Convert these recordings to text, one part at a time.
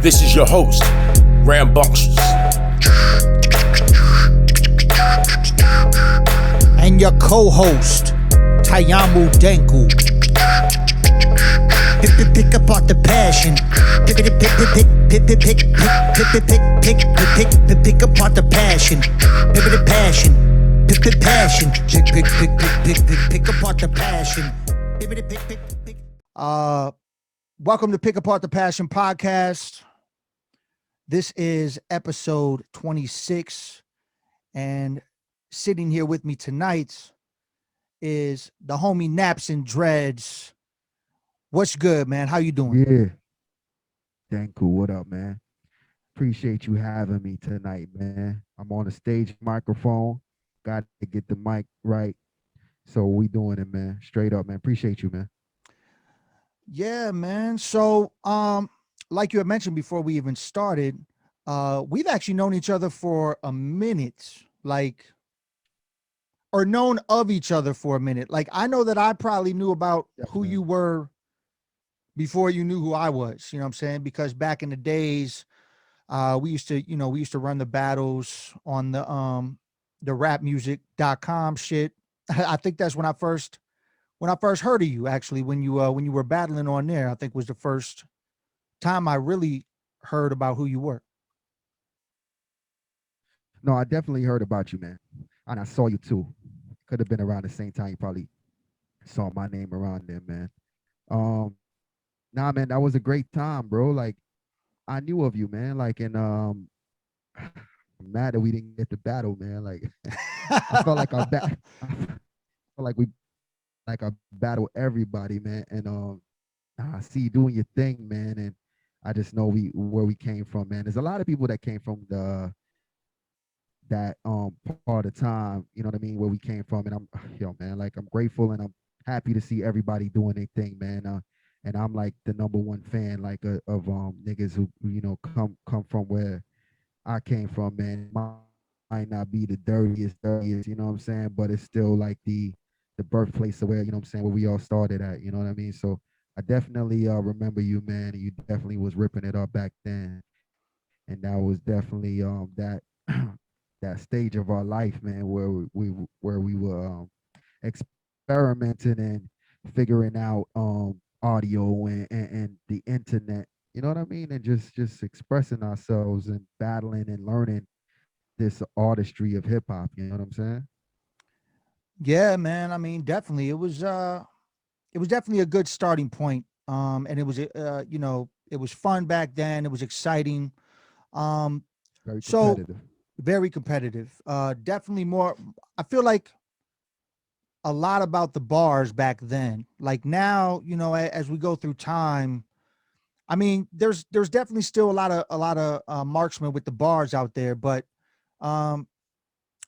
This is your host, Rambunctious. And your co-host, Tayamu Denku. Pick apart the passion. Pick apart the passion. Pick the passion. Pick apart the passion. Welcome to Pick Apart the Passion podcast. This is episode 26, and sitting here with me tonight is the homie NapsNDreds. What's good, man? How you doing? Yeah. Denku, what up, man? Appreciate you having me tonight, man. I'm on a stage microphone. Got to get the mic right. So we doing it, man. Straight up, man. Appreciate you, man. Yeah, man. So, like you had mentioned before we even started, we've actually known each other for a minute, or known of each other for a minute. Like, I know that I probably knew about who you were before you knew who I was, you know what I'm saying? Because back in the days, we used to run the battles on the rapmusic.com shit. I think that's when I first heard of you, actually, when you were battling on there. I think was the first time I really heard about who you were. No, I definitely heard about you, man. And I saw you too. Could have been around the same time. You probably saw my name around there, man. Um, nah, man, that was a great time, bro. Like, I knew of you, man. Like, and I'm mad that we didn't get the battle, man. Like, I felt like I felt like I battle everybody, man. And I see you doing your thing, man. And I just know where we came from, man. There's a lot of people that came from that part of time, you know what I mean, where we came from. And I'm man, like I'm grateful and I'm happy to see everybody doing their thing, man. And I'm like the number one fan, like of niggas who come from where I came from, man. Might not be the dirtiest, you know what I'm saying, but it's still like the birthplace of where, you know what I'm saying, where we all started at, you know what I mean? So I definitely remember you, man, and you definitely was ripping it up back then. And that was definitely that that stage of our life, man, where we were experimenting and figuring out audio and the internet, you know what I mean, and just expressing ourselves and battling and learning this artistry of hip hop. You know what I'm saying? Yeah, man. I mean, definitely. It was definitely a good starting point. And it was it was fun back then. It was exciting. Um, Very so competitive. very competitive. Definitely more. I feel like a lot about the bars back then. Like now, as we go through time, I mean, there's definitely still a lot of marksmen with the bars out there, but um,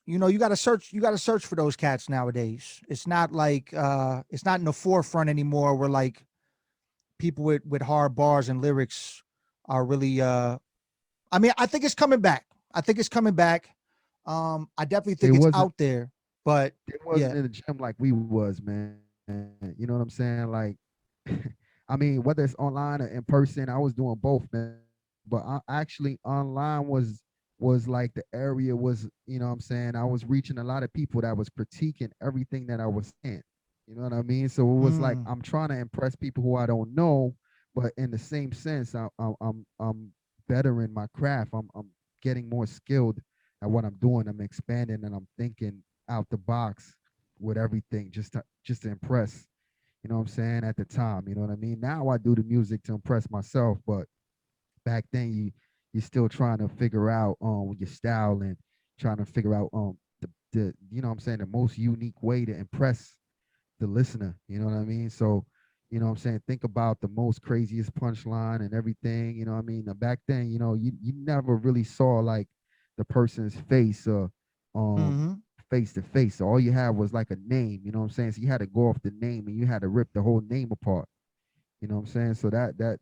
you got to search for those cats nowadays. It's not like it's not in the forefront anymore where like people with hard bars and lyrics are really I mean, I think it's coming back. I think it's coming back. I definitely It think it's wasn't out there, but it wasn't yeah. in the gym like we was, man. You know what I'm saying? Like, I mean, whether it's online or in person, I was doing both, man. But I actually online was like the area was, you know what I'm saying? I was reaching a lot of people that was critiquing everything that I was saying. You know what I mean? So it was like Mm, I'm trying to impress people who I don't know, but in the same sense, I'm bettering my craft. I'm getting more skilled at what I'm doing. I'm expanding and I'm thinking out the box with everything just to impress, you know what I'm saying, at the time, you know what I mean? Now I do the music to impress myself, but back then you're still trying to figure out your style and trying to figure out the you know what I'm saying, the most unique way to impress the listener, you know what I mean? So, you know what I'm saying, think about the most craziest punchline and everything, you know what I mean? Now, back then, you never really saw like the person's face mm-hmm. face to face. So all you had was like a name, you know what I'm saying? So you had to go off the name and you had to rip the whole name apart. You know what I'm saying? So that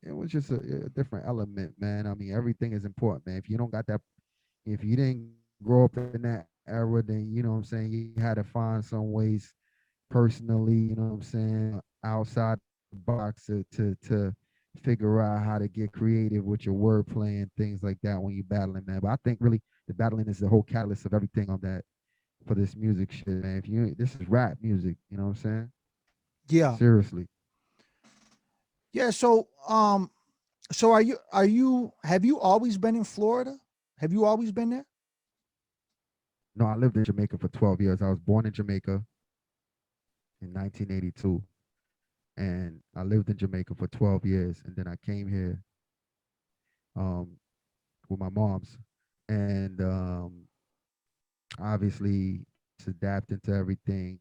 it was just a different element, man. I mean, everything is important, man. If you don't got that, if you didn't grow up in that era, then you know what I'm saying, you had to find some ways personally, you know what I'm saying, outside the box to figure out how to get creative with your wordplay and things like that when you're battling, man. But I think really the battling is the whole catalyst of everything on that for this music shit, man. If you this is rap music, you know what I'm saying? Yeah. Seriously. Yeah. So are you have you always been in Florida? Have you always been there? No, I lived in Jamaica for 12 years. I was born in Jamaica in 1982, and I lived in Jamaica for 12 years, and then I came here um, with my mom's, and obviously just adapting to everything,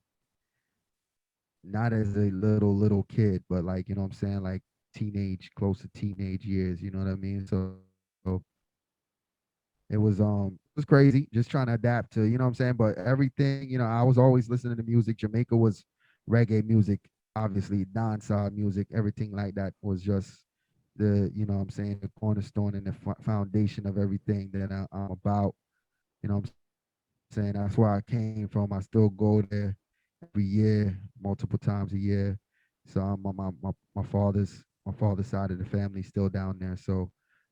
not as a little kid, but like, you know what I'm saying, like teenage, close to teenage years, you know what I mean? So it was crazy just trying to adapt to, you know what I'm saying? But everything, you know, I was always listening to music. Jamaica was reggae music, obviously, dancehall music, everything like that was just the, you know what I'm saying, the cornerstone and the foundation of everything that I'm about. You know what I'm saying? That's where I came from. I still go there every year, multiple times a year. So I'm on my father's side of the family still down there. So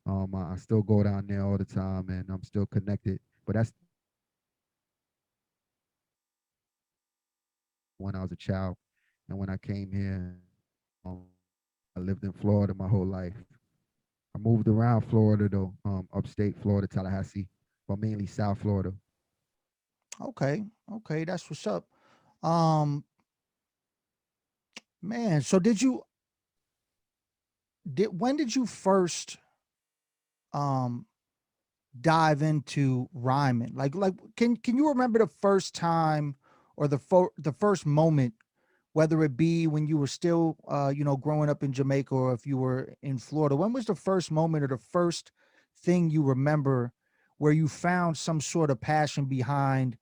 I still go down there all the time, and I'm still connected. But that's when I was a child, and when I came here, um, I lived in Florida my whole life. I moved around Florida though, upstate Florida, Tallahassee, but mainly South Florida. Okay. Okay, that's what's up. Um Man, so did when did you first um dive into rhyming? Like can you remember the first time or the first moment, whether it be when you were still growing up in Jamaica or if you were in Florida? When was the first moment or the first thing you remember where you found some sort of passion behind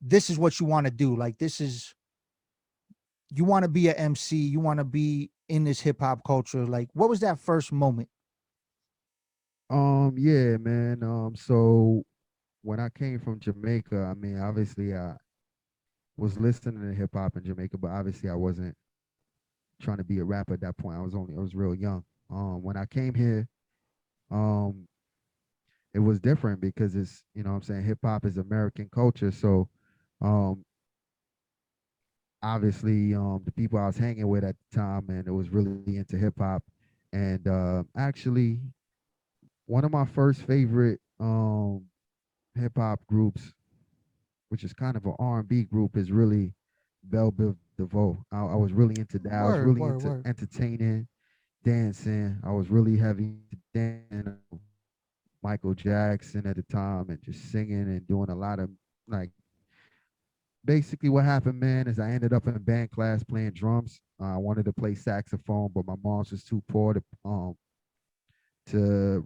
this is what you want to do? Like this is you want to be a MC, you want to be in this hip hop culture. Like what was that first moment? Yeah, man. So when I came from Jamaica, I mean, obviously I was listening to hip hop in Jamaica, but obviously I wasn't trying to be a rapper at that point. I was real young. When I came here, um, it was different because it's, you know what I'm saying, hip hop is American culture. So um obviously the people I was hanging with at the time, and it was really into hip hop. And actually one of my first favorite hip hop groups, which is kind of an R&B group, is really Belle Biv DeVoe. I was really into that. I was Word, really word, into word. entertaining, dancing. I was really heavy into dancing. Michael Jackson at the time, and just singing and doing a lot of like. Basically, what happened, man, is I ended up in band class playing drums. I wanted to play saxophone, but my mom's was too poor to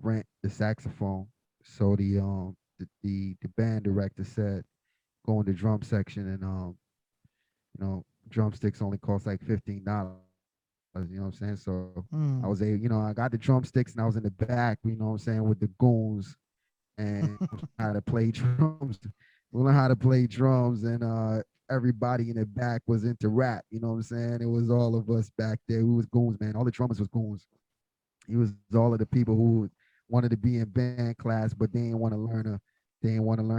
rent the saxophone. So the band director said go in the drum section, and drumsticks only cost like $15. You know what I'm saying? So I was Mm, I got the drumsticks, and I was in the back, you know what I'm saying, with the goons, and how to play drums. We learned how to play drums, and everybody in the back was into rap. You know what I'm saying? It was all of us back there. We was goons, man. All the drummers was goons. It was all of the people who wanted to be in band class, but they didn't want to learn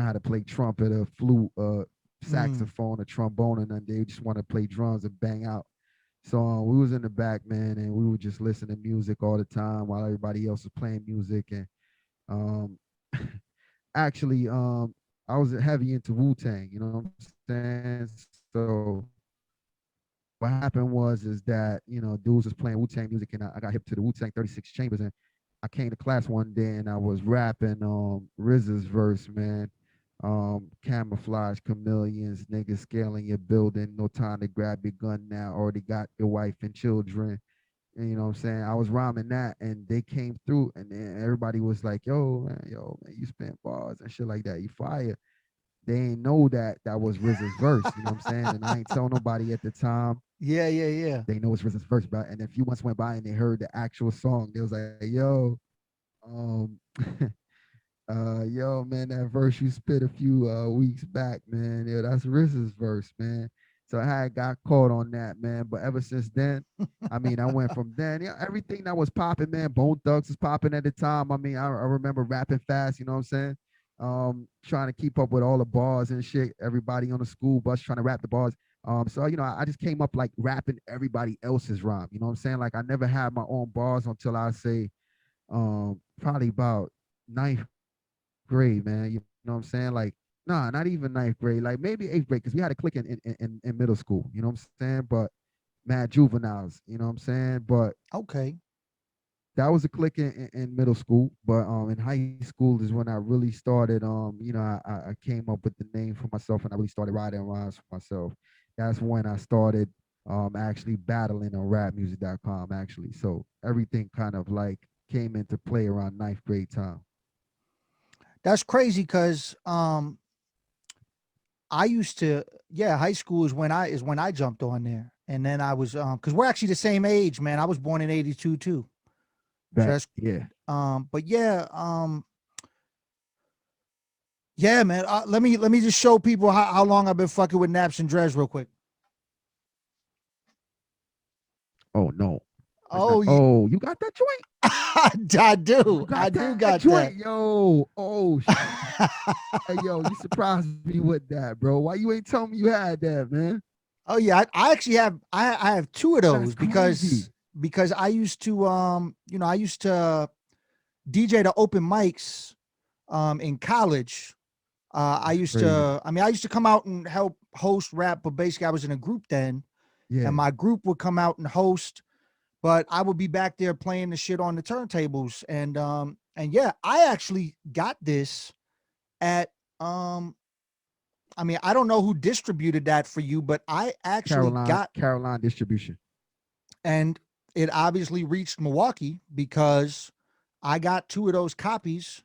how to play trumpet or flute, mm. saxophone or trombone, and then they just want to play drums and bang out. So we was in the back, man, and we would just listen to music all the time while everybody else was playing music. And um, actually, I was heavy into Wu Tang. You know what I'm saying? So what happened was that dudes was playing Wu Tang music, and I got hip to the Wu Tang 36 Chambers, and I came to class one day and I was rapping RZA's verse, man. Camouflage chameleons, niggas scaling your building, no time to grab your gun now, already got your wife and children. And you know what I'm saying? I was rhyming that, and they came through, and then everybody was like, yo, man, you spent bars and shit like that. You fire. They ain't know that that was RZA's verse, you know what I'm saying? And I ain't tell nobody at the time. Yeah, yeah, yeah. They know it's RZA's verse, bro. And then a few months went by and they heard the actual song. They was like, um, yo, man, that verse you spit a few weeks back, man. Yeah, that's RZA's verse, man. So I had got caught on that, man. But ever since then, I mean, I went from then, yeah, everything that was popping, man. Bone Thugs was popping at the time. I mean, I remember rapping fast, you know what I'm saying? Trying to keep up with all the bars and shit. Everybody on the school bus trying to rap the bars. So I just came up like rapping everybody else's rhyme. You know what I'm saying? Like I never had my own bars until I say probably about ninth grade, man. You know what I'm saying? Like, nah, not even ninth grade, like maybe eighth grade, because we had a clique in middle school, you know what I'm saying? But mad juveniles, you know what I'm saying? But Okay. that was a clique in middle school. But in high school is when I really started, I came up with the name for myself and I really started writing rhymes for myself. That's when I started actually battling on rapmusic.com actually. So everything kind of like came into play around ninth grade time. That's crazy because I used to, yeah, high school is when I jumped on there. And then I was because we're actually the same age, man. I was born in 82 too. So Back, that's yeah. but yeah, yeah, man. Let me just show people how long I've been fucking with Naps and Dreads real quick. Oh no, it's not. Oh, Oh, you got that joint? I You do. I got do that got that. joint, yo. Oh, hey, yo, you surprised me with that, bro. Why you ain't tell me you had that, man? Oh yeah, I actually have I have two of That's those crazy. because I used to I used to DJ the open mics in college. I That's used crazy. to I used to come out and help host rap, but basically I was in a group then, and Yeah, my group would come out and host, but I would be back there playing the shit on the turntables. And yeah, I actually got this at I don't know who distributed that for you, but I actually got, Caroline distribution. and it obviously reached Milwaukee because I got two of those copies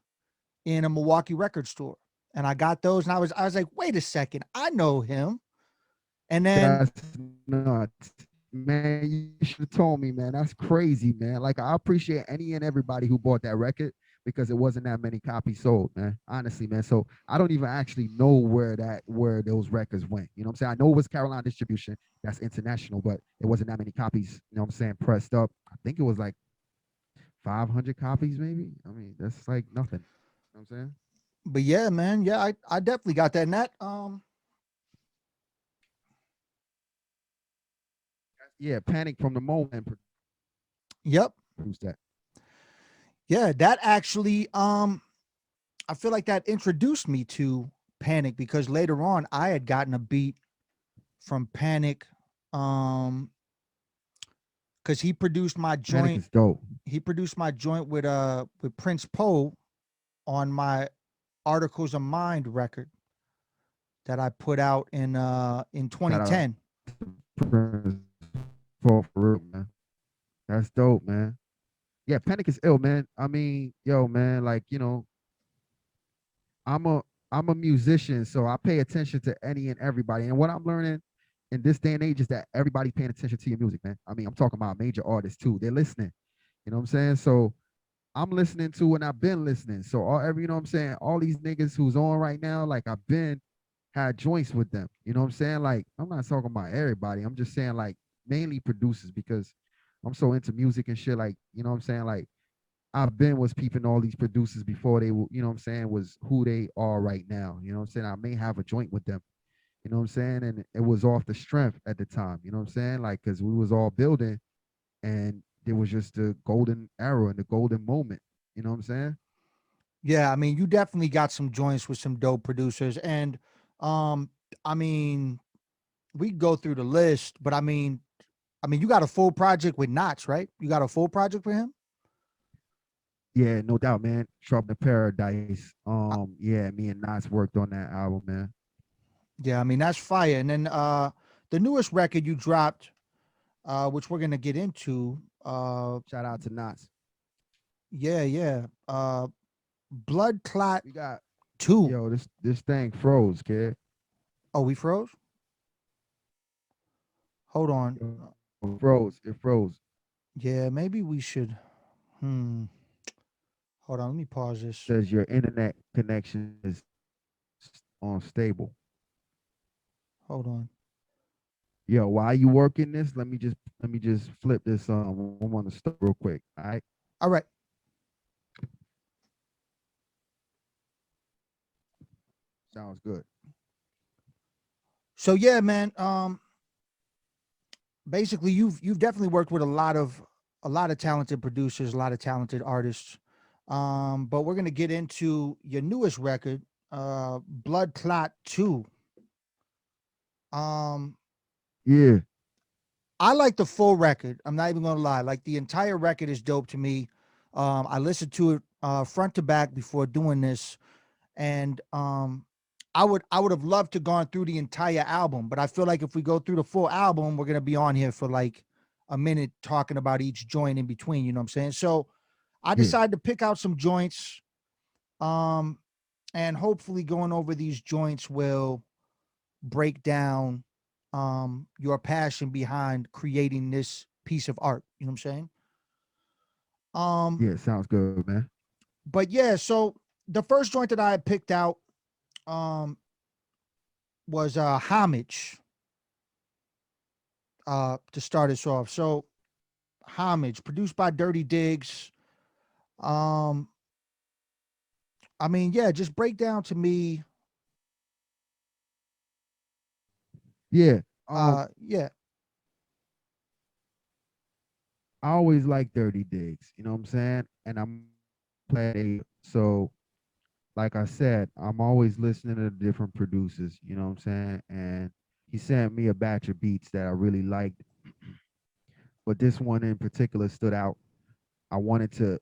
in a Milwaukee record store. And I got those and I was like, wait a second, I know him. And then That's nuts, man. You should have told me, man. That's crazy, man. Like I appreciate any and everybody who bought that record because it wasn't that many copies sold, man. Honestly, man. So I don't even actually know where those records went. You know what I'm saying? I know it was Caroline Distribution. That's international, but it wasn't that many copies. You know what I'm saying? Pressed up. I think it was like 500 copies, maybe. I mean, that's like nothing. You know what I'm saying? but yeah, man, yeah, I definitely got that. And that Yeah, Panic from the Moment yep. produced that. Yeah, that actually I feel like that introduced me to Panic because later on I had gotten a beat from Panic um cuz Panic is dope. he produced my joint with Prince Poe on my Articles of Mind record that I put out in Shout out 2010. to Prince for real, man. That's dope, man. Yeah, Panic is ill, man. I mean, yo, man, like, I'm a I'm a musician, so I pay attention to any and everybody. And what I'm learning in this day and age is that everybody's paying attention to your music, man. I mean, I'm talking about major artists too. They're listening. You know what I'm saying? So I'm listening to and I've been listening. So you know what I'm saying? All these niggas who's on right now, like I've been had joints with them. You know what I'm saying? Like I'm not talking about everybody. I'm just saying like mainly producers because I'm so into music and shit. Like, you know what I'm saying? Like I've been was peeping all these producers before they you know what I'm saying, was who they are right now. You know what I'm saying? I may have a joint with them. You know what I'm saying? And it was off the strength at the time. You know what I'm saying? Like, cause we was all building and it was just the golden era and the golden moment. You know what I'm saying? Yeah, you definitely got some joints with some dope producers and um I mean, we go through the list, but you got a full project with Knots, right? You got a full project with him? Yeah, no doubt, man. Trouble in Paradise. Yeah, me and Nas worked on that album, man. Yeah, that's fire. And then the newest record you dropped, which we're gonna get into, Shout out to Nas. yeah, yeah. Bloodclaat We got 2. this thing froze, kid. Oh, we froze? Hold on. It froze. It froze. Yeah, maybe we should hmm. Hold on, let me pause this. Says your internet connection is unstable. Hold on. Yo, while you working this, let me just flip this one on the stove real quick. All right. All right. Sounds good. So yeah, man. Basically, you've definitely worked with a lot of talented producers, a lot of talented artists. But we're gonna get into your newest record, Bloodclaat 2. Um, Yeah. I like the full record. I'm not even gonna lie. Like the entire record is dope to me. I listened to it front to back before doing this, and I would have loved to gone through the entire album, but I feel like if we go through the full album, we're gonna be on here for like a minute talking about each joint in between. You know what I'm saying? So I Yeah. decided to pick out some joints, um, and hopefully going over these joints will break down your passion behind creating this piece of art. You know what I'm saying? Um, Yeah. Sounds good, man. but yeah, so the first joint that I had picked out um was Homage to start us off. So Homage, produced by Dirty Diggs. Um, I mean, yeah, just break down to me. Yeah. Yeah, I always like Dirty Digs. You know what I'm saying? And I'm glad. So, like I said, I'm always listening to different producers. You know what I'm saying? And he sent me a batch of beats that I really liked, but this one in particular stood out. I wanted to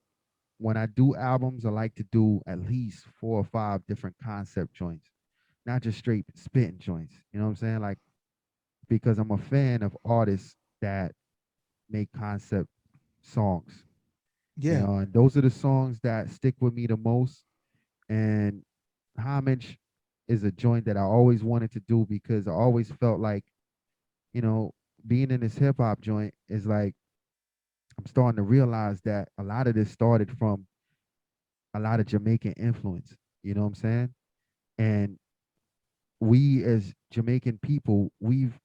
when I do albums, I like to do at least 4 or 5 different concept joints, not just straight spitting joints. You know what I'm saying? Like because I'm a fan of artists that make concept songs. You yeah. know, and those are the songs that stick with me the most. And Homage is a joint that I always wanted to do because I always felt like, you know, being in this hip hop joint is like I'm starting to realize that a lot of this started from a lot of Jamaican influence. You know what I'm saying? And we as Jamaican people, we've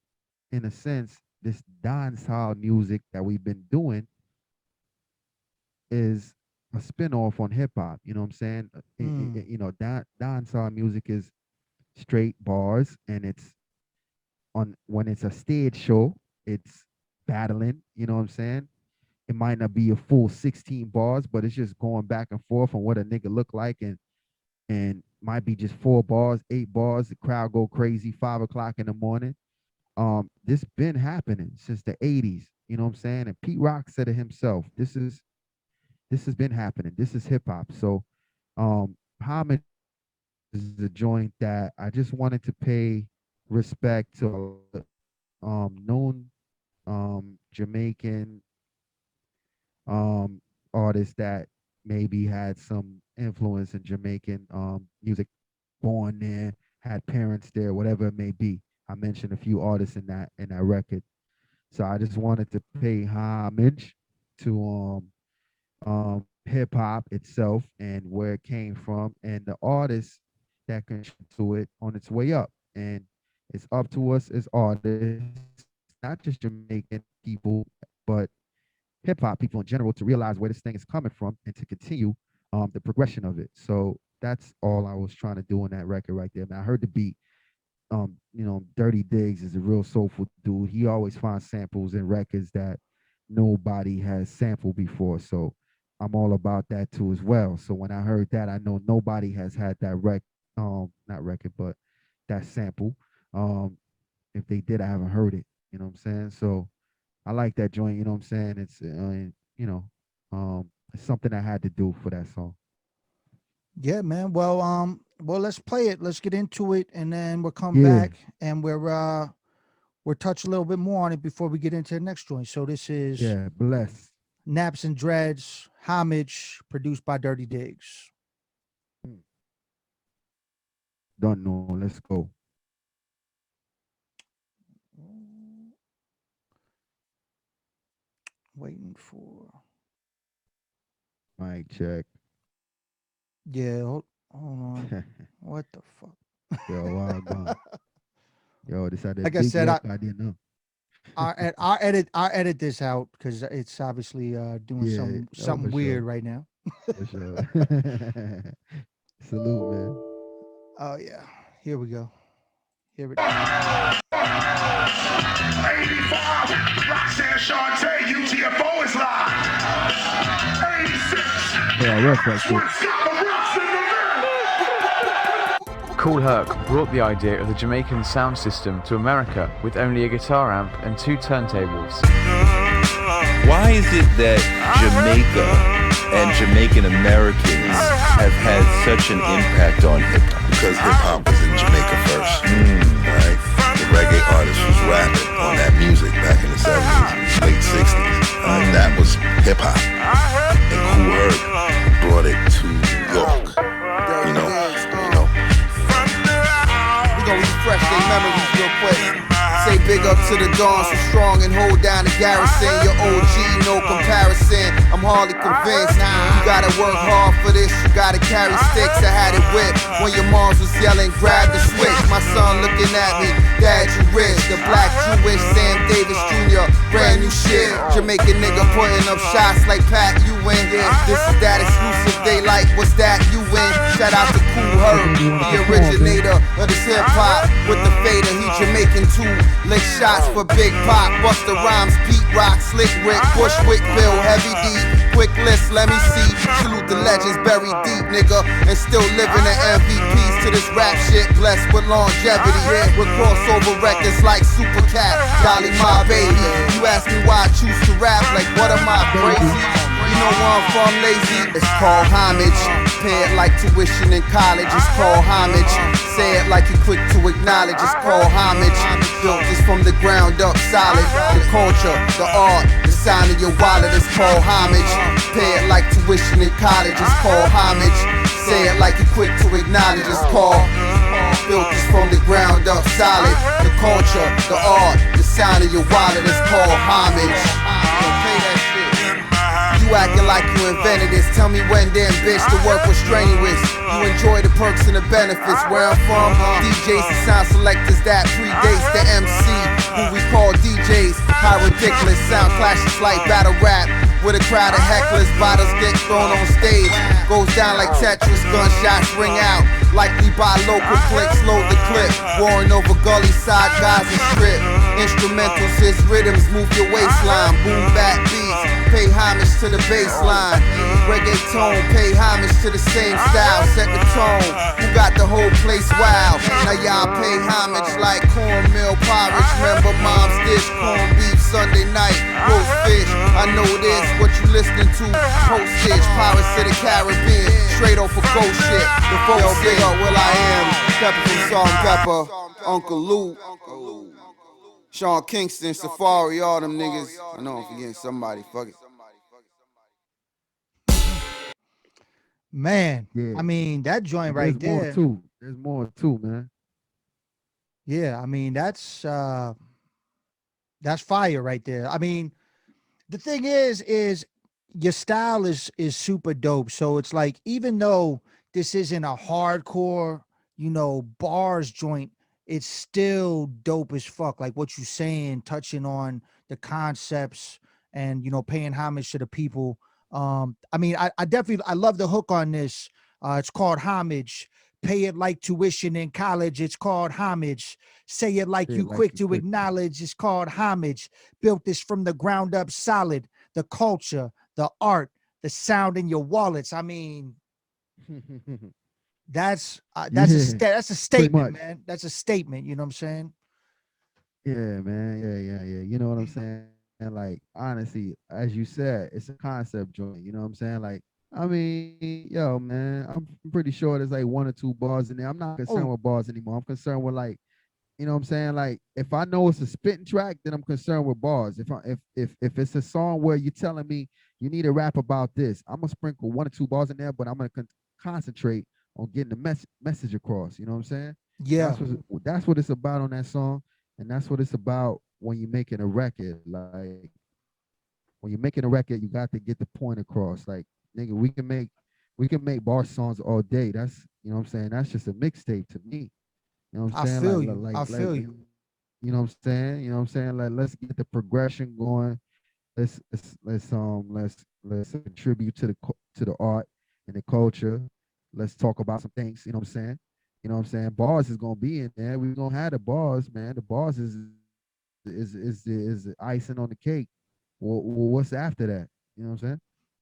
in a sense, this dancehall music that we've been doing is a spin-off on hip hop. You know what I'm saying? Mm, You know, dancehall music is straight bars, and it's on when it's a stage show, it's battling. You know what I'm saying? It might not be a full 16 bars, but it's just going back and forth on what a nigga look like, and might be just 4 bars, 8 bars. The crowd go crazy. 5 o'clock in the morning. This been happening since the '80s. You know what I'm saying? And Pete Rock said it himself. This has been happening. This is hip hop. So, Homage is a joint that I just wanted to pay respect to a lot of known Jamaican artists that maybe had some influence in Jamaican music, born there, had parents there, whatever it may be. I mentioned a few artists in that record. So I just wanted to pay homage to hip hop itself and where it came from and the artists that contribute to it on its way up. And it's up to us as artists, not just Jamaican people, but hip hop people in general, to realize where this thing is coming from and to continue the progression of it. So that's all I was trying to do in that record right there. Man, I heard the beat. Dirty Diggs is a real soulful dude. He always finds samples in records that nobody has sampled before. So I'm all about that too as well. So when I heard that, I know nobody has had that not record, but that sample. Um, if they did, I haven't heard it. You know what I'm saying? So I like that joint. You know what I'm saying? You know, it's something I had to do for that song. yeah, man. Well, let's play it. Let's get into it, and then we'll come Yeah, back and we'll touch a little bit more on it before we get into the next joint. So this is yeah, bless. Naps and Dreads, Homage, produced by Dirty Diggs. Hmm. Don't know. Let's go. Waiting for. Mic check. Yeah, hold on. What the fuck? Yo, wow, gone. Yo, this had a Like I big said, record, you know. I'll edit this out because it's obviously doing Yeah, oh something for weird sure, right now. for sure. Salute, man. Oh yeah, here we go. Here it. 85, Roxanne Shante, UTFO is live. 86, KRS right quick. What's got the rocks in the Cool Herc brought the idea of the Jamaican sound system to America with only a guitar amp and 2 turntables. Why is it that Jamaica and Jamaican Americans have had such an impact on hip hop? Because hip hop was in Jamaica first, right? The reggae artist was rapping on that music back in the 70s, late 60s. That was hip hop. And Kool Herc brought it to New York. You know. We gon' refresh their memories real quick. Say big up to the dawn, so strong and hold down the garrison. Your OG, no comparison. I'm hardly convinced. You gotta work hard for this, you gotta carry sticks. I had it whipped when your moms was yelling, grab the switch. My son looking at me, dad, you rich. The black Jewish Sam Davis Jr., brand new shit. Jamaican nigga putting up shots like Pat, you win. This is that exclusive, they like, what's that, you win. Shout out to Kool Herc, the originator of this hip hop. With the fader, he Jamaican too. Lick shots for Big Pop, Busta Rhymes, Pete Rock, Slick Rick, Bushwick Bill, Heavy D. Quick list, let me see. Salute the legends buried deep, nigga, and still living the MVPs to this rap shit, blessed with longevity. With crossover records like Super Cat, Dolly my baby. You ask me why I choose to rap, like what am I crazy? You know where I'm from, lazy? It's called homage. Pay it like tuition in college, it's called homage. Say it like you quick to acknowledge, it's called homage. Built this from the ground up, solid. The culture, the art, the sound of your wallet, it's called homage. Pay it like tuition in college, it's called homage. Say it like you quick to acknowledge, it's called. Built this from the ground up, solid. The culture, the art, the sound of your wallet, it's called homage. Pay that shit. You acting like you invented this. Tell me when then, bitch, the work was strenuous. You enjoy the perks and the benefits. Where I'm from, DJs and sound selectors that predates the MC, who we call DJs. How ridiculous, sound clashes like battle rap. With a crowd of hecklers, bottles get thrown on stage. Goes down like Tetris, gunshots ring out. Likely by local clicks, load the clip. Warring over gully side guys and strip. Instrumentals, his rhythms, move your waistline. Boom back beats, pay homage to the baseline. Reggaeton, pay homage to the same style. Set the tone, who got the whole place wild. Now y'all pay homage like cornmeal porridge. Remember mom's dish, corned beef Sunday night, roast fish. I know this, what you listening to? Postage, Pirates of the Caribbean, straight off of ghost shit. The folks big up Will I Am, Pepper from Salt and Pepper, Uncle Luke, Sean Kingston, Safari, all them niggas. I know I'm forgetting somebody, fuck it. Man, Yeah, I mean that joint right there's more there. too. There's more too, man. Yeah, I mean that's fire right there. I mean, the thing is your style is super dope. So it's like even though this isn't a hardcore, bars joint, it's still dope as fuck. Like what you saying, touching on the concepts and paying homage to the people. I mean, I definitely I love the hook on this. It's called homage. Pay it like tuition in college. It's called homage. Say it like Yeah, you like quick you to quick. acknowledge. It's called homage. Built this from the ground up, solid. The culture, the art, the sound in your wallets. I mean, Yeah, that's a pretty statement, much. man. That's a statement. You know what I'm saying? Yeah, man. Yeah. You know what I'm saying? And like honestly, as you said, it's a concept joint. You know what I'm saying? Like, I mean, yo, man, I'm pretty sure there's like one or two bars in there. I'm not concerned Oh, with bars anymore. I'm concerned with like, you know what I'm saying? Like, if I know it's a spitting track, then I'm concerned with bars. If it's a song where you're telling me you need to rap about this, I'm gonna sprinkle one or two bars in there, but I'm gonna concentrate on getting the message across. You know what I'm saying? yeah. That's what it's about on that song, and that's what it's about when you're making a record. Like when you're making a record, you got to get the point across. Like, nigga, we can make bar songs all day. That's, you know what I'm saying. That's just a mixtape to me. You know what I'm I saying? feel you. I feel you. You know what I'm saying? You know what I'm saying? Like, let's get the progression going. Let's contribute to to the art and the culture. Let's talk about some things. You know what I'm saying? You know what I'm saying? Bars is gonna be in there. We're gonna have the bars, man. The bars is the icing on the cake. What's after that? You know what I'm saying?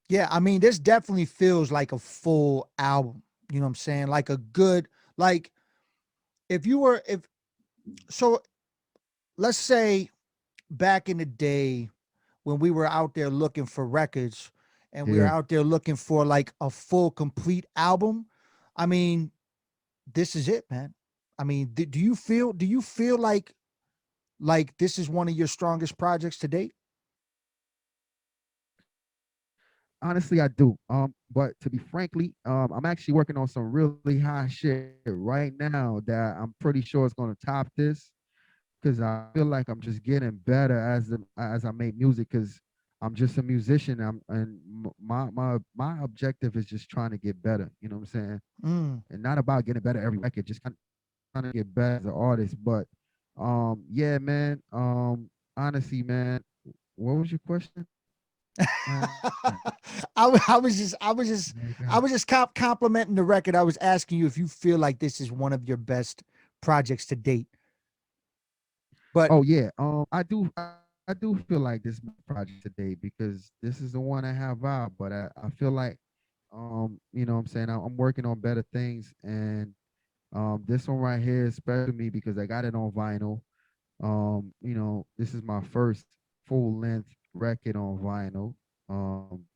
Yeah, I mean, this definitely feels like a full album. You know what I'm saying? Like a good, like if you were, if so, let's say back in the day when we were out there looking for records and we were Yeah. out there looking for like a full, complete album. I mean, this is it, man. I mean, do you feel like this is one of your strongest projects to date? Honestly, I do. But to be frankly, I'm actually working on some really high shit right now that I'm pretty sure is gonna top this because I feel like I'm just getting better as I make music because I'm just a musician. My objective is just trying to get better. You know what I'm saying? Mm. And not about getting better every record, just kind of trying to get better as an artist. But yeah, man. Honestly, man, what was your question? Uh, I was just I was just my I God. was just complimenting the record. I was asking you if you feel like this is one of your best projects to date. But Oh yeah, I do feel like this is my project today because this is the one I have out. But I feel like you know what I'm saying, I'm working on better things, and this one right here is special to me because I got it on vinyl. You know, this is my first full length record on vinyl. Um,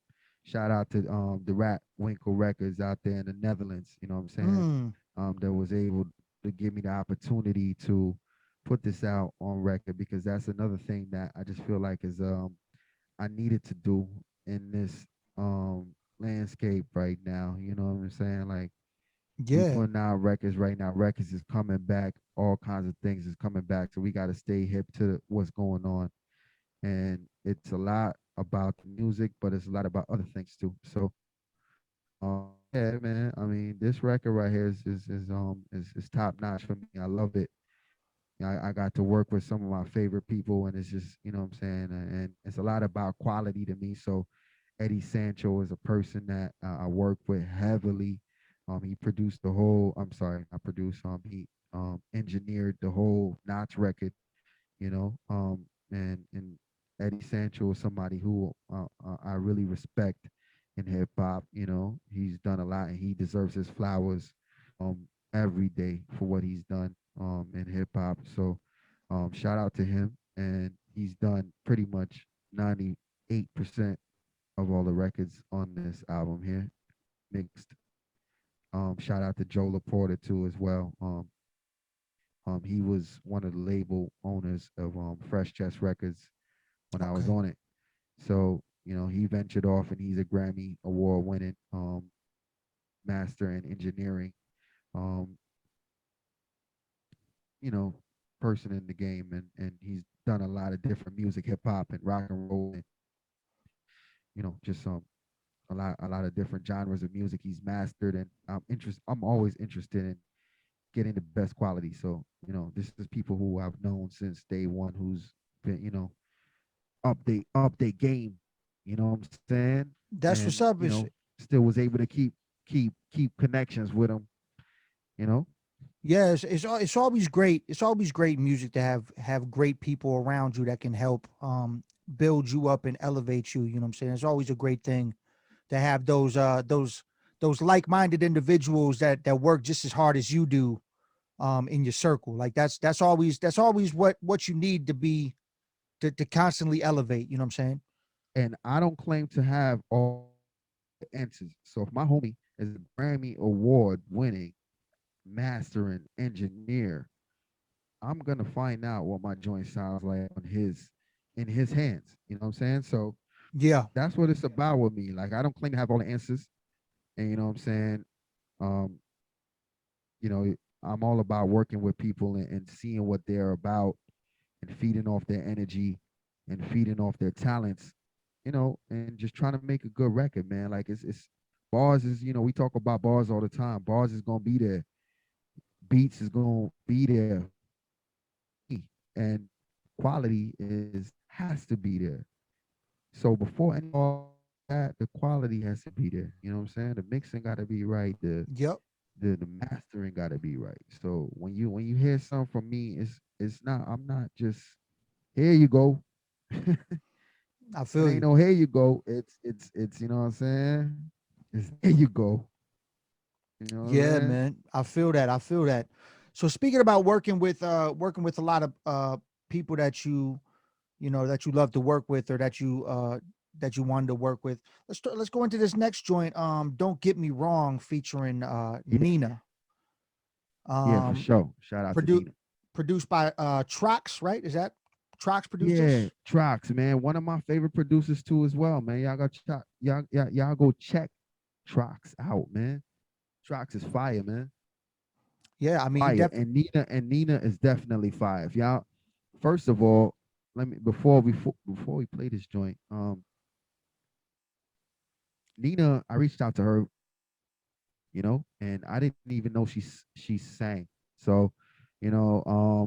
Shout out to the Rat Winkle Records out there in the Netherlands. You know what I'm saying? mm, That was able to give me the opportunity to put this out on record because that's another thing that I just feel like is I needed to do in this landscape right now. You know what I'm saying? Like we yeah, putting out records right now. Records is coming back. All kinds of things is coming back. So we got to stay hip to what's going on. And it's a lot about the music, but it's a lot about other things too. So, yeah, man. I mean, this record right here is top notch for me. I love it. I got to work with some of my favorite people, and it's just you know what I'm saying, and it's a lot about quality to me. So Eddie Sancho is a person that I work with heavily. He produced the whole. I'm sorry, I produced. He engineered the whole Knots record. You know, and Eddie Sancho is somebody who I really respect in hip hop. You know, he's done a lot, and he deserves his flowers every day for what he's done in hip hop. So, shout out to him, and he's done pretty much 98% of all the records on this album here mixed. Shout out to Joe Laporta too as well. He was one of the label owners of Fresh Chest Records when I was okay, on it. So, you know, he ventured off and he's a Grammy award winning master in engineering, um, you know, person in the game, and he's done a lot of different music, hip hop and rock and roll, and you know, just a lot of different genres of music he's mastered, and I'm always interested in getting the best quality. So, you know, this is people who I've known since day one, who's been, you know, update game. You know what I'm saying? that's And what's you up. know, still was able to keep connections with them. You know, Yeah, it's always great. It's always great music to have great people around you that can help build you up and elevate you. You know what I'm saying? It's always a great thing to have those like-minded individuals that work just as hard as you do in your circle. Like that's always what you need to be to constantly elevate. You know what I'm saying? and I don't claim to have all the answers. So if my homie is a Grammy award winning mastering engineer, I'm gonna find out what my joint sounds like on his in his hands. You know what I'm saying? So Yeah, that's what it's about with me. Like I don't claim to have all the answers, and you know what I'm saying. Um, you know, I'm all about working with people and seeing what they're about and feeding off their energy and feeding off their talents, you know, and just trying to make a good record, man. Like it's bars is, you know, we talk about bars all the time. Bars is gonna be there. Beats is gonna be there for me. and quality has to be there. So before any all that, the quality has to be there. You know what I'm saying? The mixing got to be right. Yep. The mastering got to be right. So when you hear something from me, it's not. I'm not just here. You go. I It feel ain't you. no here you go. It's you know what I'm saying? It's here you go. You know what I'm Yeah, saying? man. I feel that. I feel that. So speaking about working with a lot of people that you know that you love to work with or that you wanted to work with. Let's go into this next joint. Don't Get Me Wrong featuring Yeah, Nina. yeah, for Um sure. Shout out to produ- Nina. produced by Trox, right? Is that Trox produced Yeah, this? Trox, man. One of my favorite producers too as well, man. Y'all go check Trox out, man. Trox is fire, man. Yeah, I mean he Fire. definitely. And Nina is definitely fire. If y'all first of all, let me before we play this joint, Nina, I reached out to her, and I didn't even know she sang. So, you know,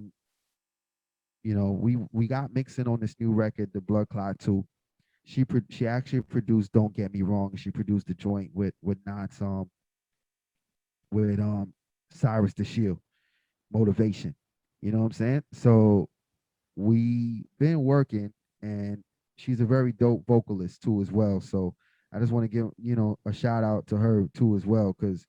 we got mixing on this new record, the Bloodclaat 2. She actually produced Don't Get Me Wrong. She produced the joint with Knots with Cyrus the Shield, Motivation. You know what I'm saying? So we been working, and she's a very dope vocalist too as well. So I just want to give a shout out to her too as well, because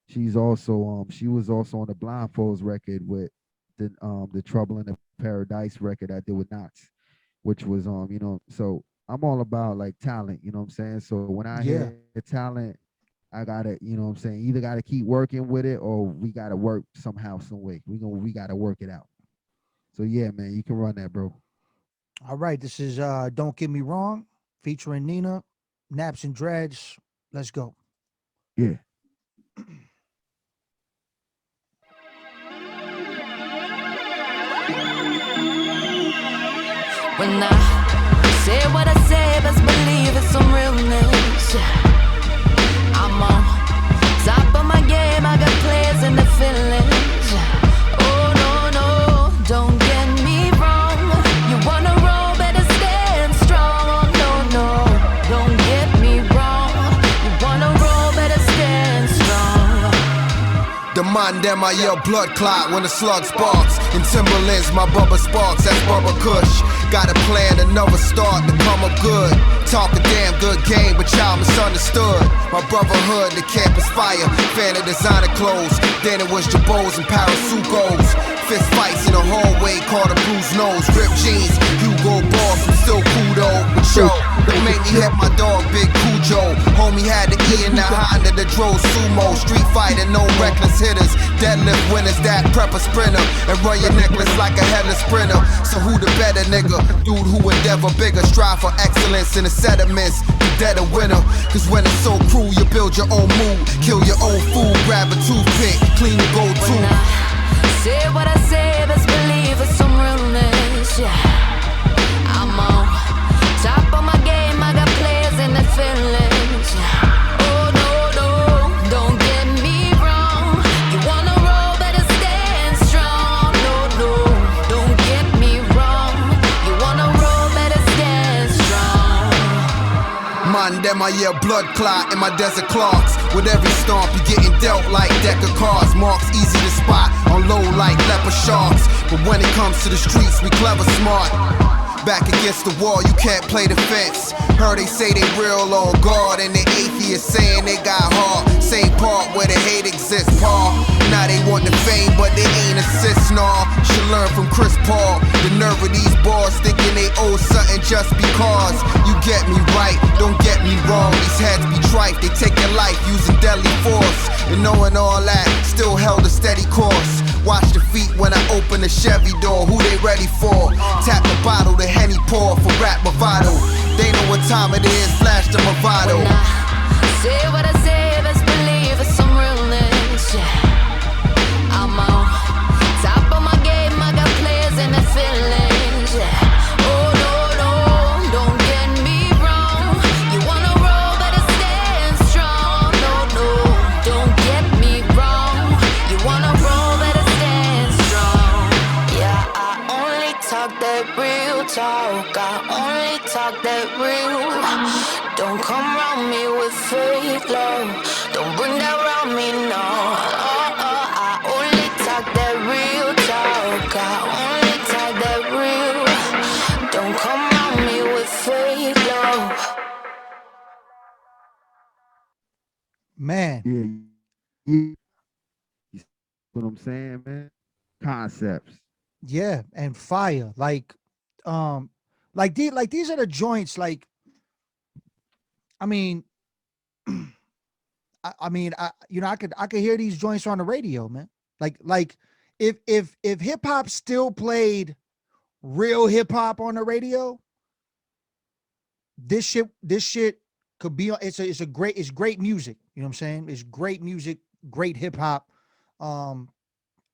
she was also on the Blindfolds record with the Trouble in the Paradise record I did with Knots, which was so I'm all about like talent, you know what I'm saying? So when I Yeah. hear talent, I gotta, what I'm saying, either gotta keep working with it or we gotta work somehow, some way. We gotta work it out. So yeah, man, you can run that, bro. All right, this is Don't Get Me Wrong featuring Nina, Naps and Dreads. Let's go. Yeah. When I say what I say, best believe it's some realness. I'm on top of my game, I got players in the feelings. Oh no, no, don't get me wrong. You wanna roll, better stand strong. No, no, don't get me wrong. You wanna roll, better stand strong. The man them I yell blood clot when the slug sparks. In Timberlands, my Bubba Sparks, that's Bubba Kush. Got a plan, another start to come up good. Talk a damn good game, but y'all misunderstood. My brotherhood, the campus fire. Fan of designer clothes. Then it was Jabos and Parasucos. Fist fights in the hallway, called a bruised nose. Ripped jeans, Hugo Boss, I'm still cool though. But yo, that made me hit my dog, Big Cujo. Homie had the E in the Honda that drove sumo. Street fighter, no reckless hitters. Deadlift winners, that prepper sprinter. And run your necklace like a headless sprinter. So who the better nigga? Dude who endeavor bigger. Strive for excellence in the sediments. You dead a winner. Cause when it's so cruel, you build your own mood. Kill your own food, grab a toothpick. Clean your go-to. Say what I say, best believe it's some realness, yeah. I'm on top of my game, I got players in the feelings, yeah. Oh no, no, don't get me wrong. You wanna roll, better stand strong. No, no, don't get me wrong. You wanna roll, better stand strong. Man, them I yell blood clot in my desert clogs. With every stomp, you getting dealt like deck of cards. Marks easy to spot, on low like leopard sharks. But when it comes to the streets, we clever smart. Back against the wall, you can't play the fence. Heard they say they real on guard, and the atheists saying they got heart. Same part where the hate exists, Paul. Now they want the fame, but they ain't assist, nah. Should learn from Chris Paul. The nerve of these boys thinking they owe something just because. You get me right, don't get me wrong. These heads be tripe, they take your life using deadly force. And knowing all that, still held a steady course. Watch the feet when I open the Chevy door. Who they ready for? Tap the bottle, the Henny pour for rap bravado. They know what time it is, flash the bravado. When I say what I say, best believe it's some realness, yeah. I'm on top of my game, I got players in the feelings, yeah. Oh no, no, don't get me wrong. You wanna roll, better stand strong. No, no, don't get me wrong. You wanna roll, better stand strong. Yeah, I only talk. I only talk that real. Don't come around me with fake love. Don't bring that around me, no. I only talk that real talk. I only talk that real. Don't come around me with fake love. Man, Yeah, yeah. You see what I'm saying, man? Concepts. yeah, and fire. Um, these are the joints. Like, I mean, I could hear these joints on the radio, man. Like if hip hop still played real hip hop on the radio, this shit could be on. It's great music. You know what I'm saying? It's great music, great hip hop. Um,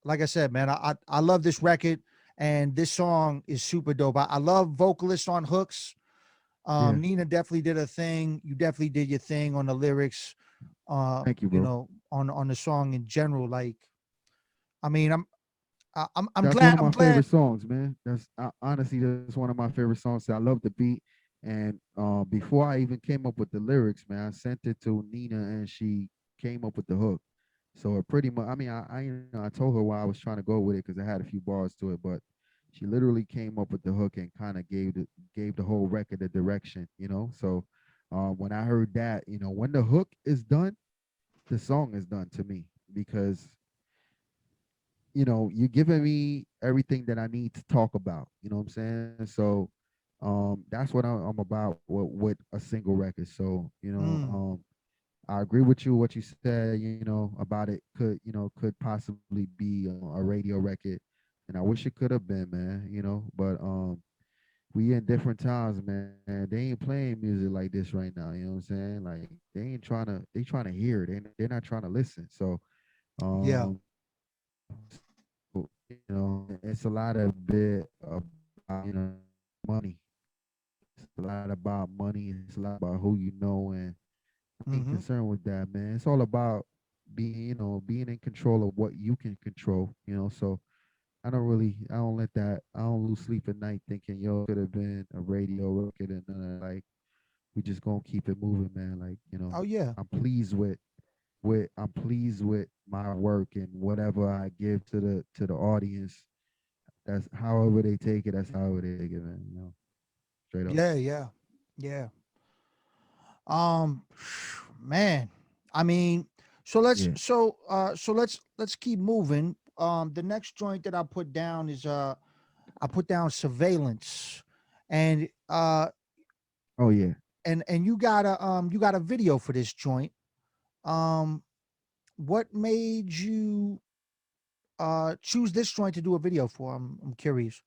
like I said, man, I love this record, and this song is super dope. I love vocalists on hooks. Yeah. Nina definitely did a thing. You definitely did your thing on the lyrics. Thank you, bro. On the song in general. Like, I mean, I'm That's one glad. of I'm my glad. favorite songs, man. Honestly, that's one of my favorite songs. I love the beat. And before I even came up with the lyrics, man, I sent it to Nina, and she came up with the hook. So it pretty much, I mean, I told her why I was trying to go with it because I had a few bars to it, but she literally came up with the hook and kind of gave the whole record a direction, you know. So when I heard that, you know, when the hook is done, the song is done to me because you're giving me everything that I need to talk about. You know what I'm saying? So that's what I'm about with a single record. So, Mm, I agree with you what you said, about it could possibly be a radio record. And I wish it could have been, man, but we in different times, man. They ain't playing music like this right now, you know what I'm saying? Like they trying to hear it. They're not trying to listen. So yeah. it's a lot of bit about money. It's a lot about money. It's a lot about who you know, and I ain't Mm-hmm. concerned with that, man. It's all about being in control of what you can control. So I don't let that. I don't lose sleep at night thinking, yo, could have been a radio record and like we just gonna keep it moving, man. Like Oh yeah. I'm pleased with my work and whatever I give to the audience. That's however they take it. That's however they take it, man. Straight up. Yeah. Yeah. Yeah. Um, man. I mean, so let's Yeah. so so let's keep moving. The next joint that I put down is I put down surveillance, and Oh yeah. you got a video for this joint. Um, what made you choose this joint to do a video for? I'm curious.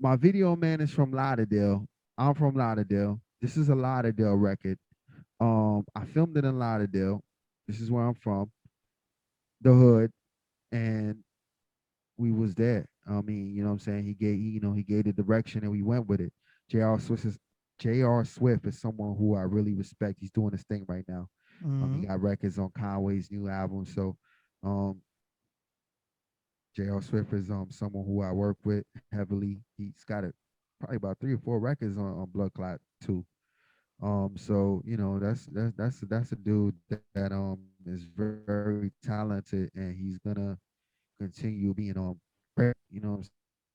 My video man is from Lauderdale. I'm from Lauderdale. This is a Lauderdale record. I filmed it in Lauderdale. This is where I'm from, the hood, and we was there. I mean, you know what I'm saying? He gave the direction and we went with it. J.R. Swift is someone who I really respect. He's doing his thing right now. He Mm-hmm. got records on Conway's new album. So um J.R. Swift is someone who I work with heavily. He's got probably about 3 or 4 records on Bloodclaat too. So that's a dude that is very talented, and he's gonna continue being great.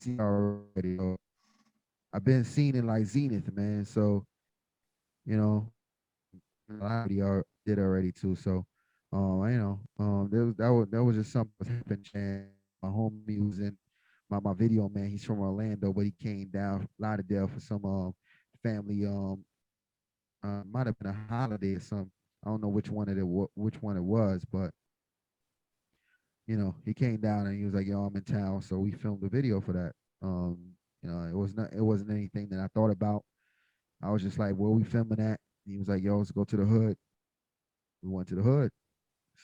See already. I've been seen in like Zenith, man. So a lot of did already too. So there was just something was happening, and my homie was in my video man. He's from Orlando, but he came down Lauderdale for some family might have been a holiday or something. I don't know which one it was, but he came down and he was like, "Yo, I'm in town," so we filmed a video for that. It wasn't anything that I thought about. I was just like, "Where we filming at?" He was like, "Yo, let's go to the hood." We went to the hood,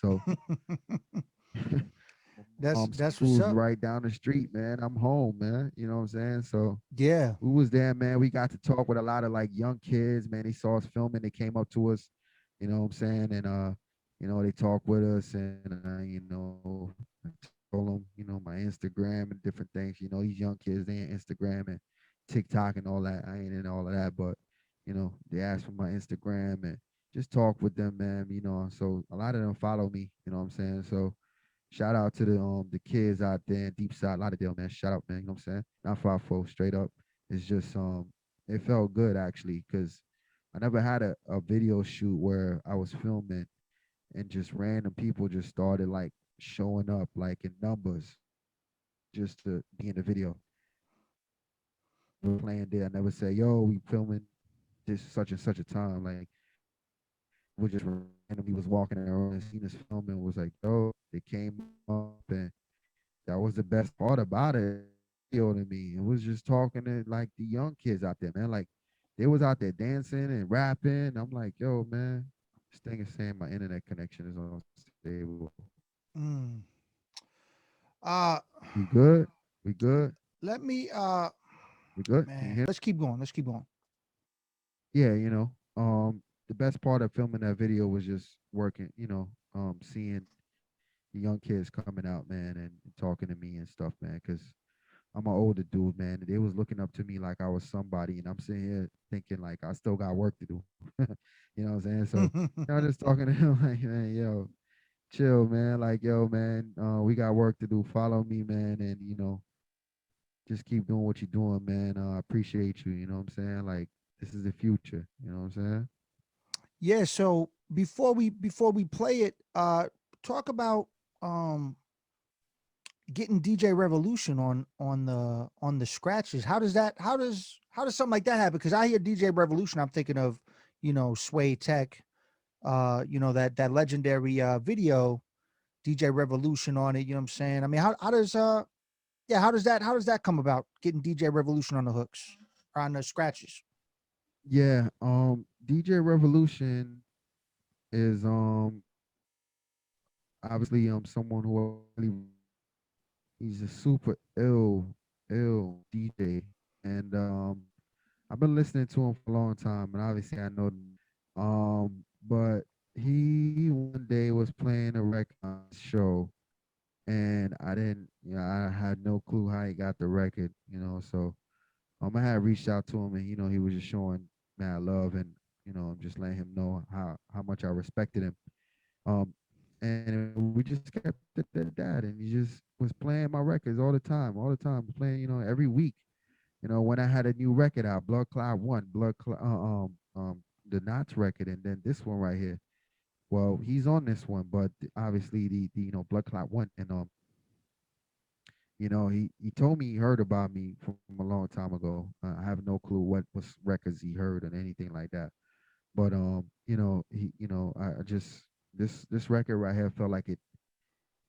so That's what's school's up. right down the street, man. I'm home, man. You know what I'm saying? So Yeah. we was there, man. We got to talk with a lot of like young kids, man. They saw us filming. They came up to us, you know what I'm saying? And they talked with us and follow them, my Instagram and different things. These young kids, they in Instagram and TikTok and all that. I ain't in all of that, but they ask for my Instagram and just talk with them, man. So a lot of them follow me. You know what I'm saying? So shout out to the kids out there in Deep Side Lauderdale, man. Shout out, man. You know what I'm saying? Not 5-4, straight up. It's just it felt good actually, because I never had a video shoot where I was filming and just random people just started like showing up like in numbers just to be in the video. We're playing there. I never say, yo, we filming this such and such a time. Like we just randomly was walking around and seen us filming, was like, yo, they came up, and that was the best part about it. To me, it was just talking to like the young kids out there, man. Like they was out there dancing and rapping. I'm like, yo, man, this thing is saying my internet connection is unstable. Mm. Uh, We good? We good? let me We good? Can you man, hear? let's keep going. Let's keep going. Yeah, the best part of filming that video was just working, seeing the young kids coming out, man, and talking to me and stuff, man, because I'm an older dude, man. They was looking up to me like I was somebody, and I'm sitting here thinking like I still got work to do. You know what I'm saying? So I'm just talking to him like, man, yo, chill, man. Like, yo, man, we got work to do. Follow me, man, and just keep doing what you're doing, man. I appreciate you. You know what I'm saying? Like, this is the future. You know what I'm saying? Yeah, so before we play it, talk about um getting DJ Revolution on the scratches. How does something like that happen? Because I hear DJ Revolution, I'm thinking of, Sway Tech, that legendary video, DJ Revolution on it, you know what I'm saying? I mean, how does yeah, how does that come about? Getting DJ Revolution on the hooks or on the scratches. Yeah. DJ Revolution is obviously someone who really, he's a super ill DJ, and I've been listening to him for a long time, and obviously I know. But he one day was playing a record on his show, and I didn't, I had no clue how he got the record, So I had reached out to him, and he was just showing mad love, and just letting him know how much I respected him. Um, and we just kept it at that, and he just was playing my records all the time, playing, every week. When I had a new record out, Bloodclaat one, the Knots record, and then this one right here. Well, he's on this one, but obviously the Bloodclaat one, and he told me he heard about me from a long time ago. I have no clue what was records he heard or anything like that. But I just this record right here felt like it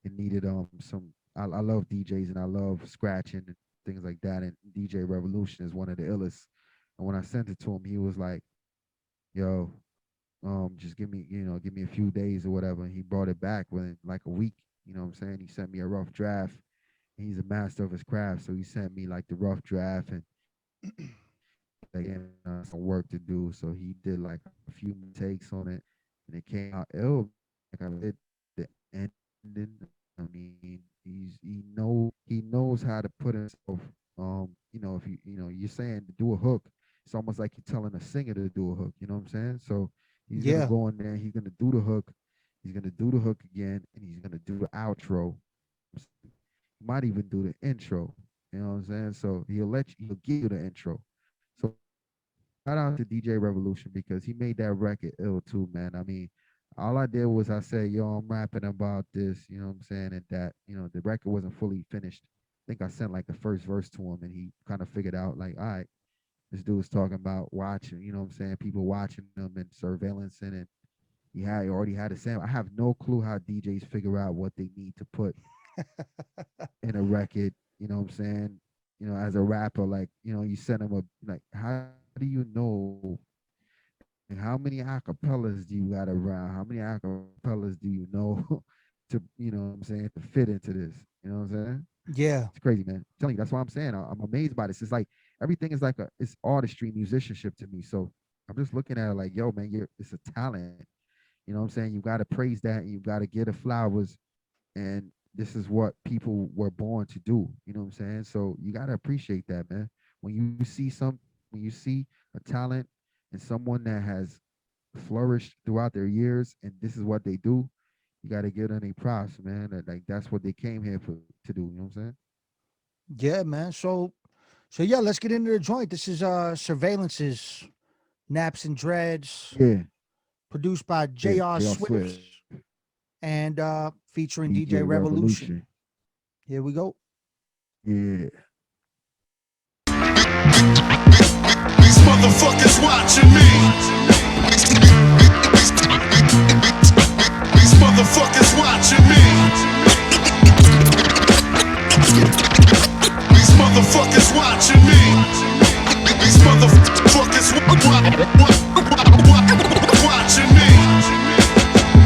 needed some. I love DJs and I love scratching and things like that. And DJ Revolution is one of the illest. And when I sent it to him, he was like, "Yo, just give me a few days or whatever." And he brought it back within like a week. You know what I'm saying? He sent me a rough draft. He's a master of his craft, so he sent me like the rough draft, and again some work to do. So he did like a few takes on it, and it came out ill. Like I did the ending. I mean, he knows how to put himself. If you're saying to do a hook, it's almost like you're telling a singer to do a hook. You know what I'm saying? So he's gonna Yeah. go in there. He's gonna do the hook. He's gonna do the hook again, and he's gonna do the outro. He might even do the intro. You know what I'm saying? So he'll give you the intro. So shout out to DJ Revolution because he made that record ill too, man. I mean, all I did was I said, yo, I'm rapping about this, you know what I'm saying? And that, the record wasn't fully finished. I think I sent like the first verse to him and he kind of figured out like, all right, this dude's talking about watching, you know what I'm saying? People watching them and surveillance and he already had a sample. I have no clue how DJs figure out what they need to put in a record, you know what I'm saying? As a rapper, like, you send them like, how do you know and how many acapellas do you got around? How many acapellas do you know to, what I'm saying, to fit into this? You know what I'm saying? Yeah. It's crazy, man. I'm telling you, that's why I'm saying I'm amazed by this. It's like everything is like it's artistry, musicianship to me. So I'm just looking at it like, yo, man, it's a talent. You know what I'm saying? You got to praise that and you got to give the flowers. And this is what people were born to do. You know what I'm saying? So you gotta appreciate that, man. When you see when you see a talent and someone that has flourished throughout their years, and this is what they do, you gotta give them a props, man. Like that's what they came here for to do. You know what I'm saying? Yeah, man. So yeah, let's get into the joint. This is Surveillance's Naps and Dreads, Yeah, produced by yeah. J.R. J.R. Swift Swift, and featuring DJ DJ Revolution. Revolution. Here we go. Yeah. These motherfuckers watching me. These motherfuckers watching me. These motherfuckers watching me. These motherfuckers watching me.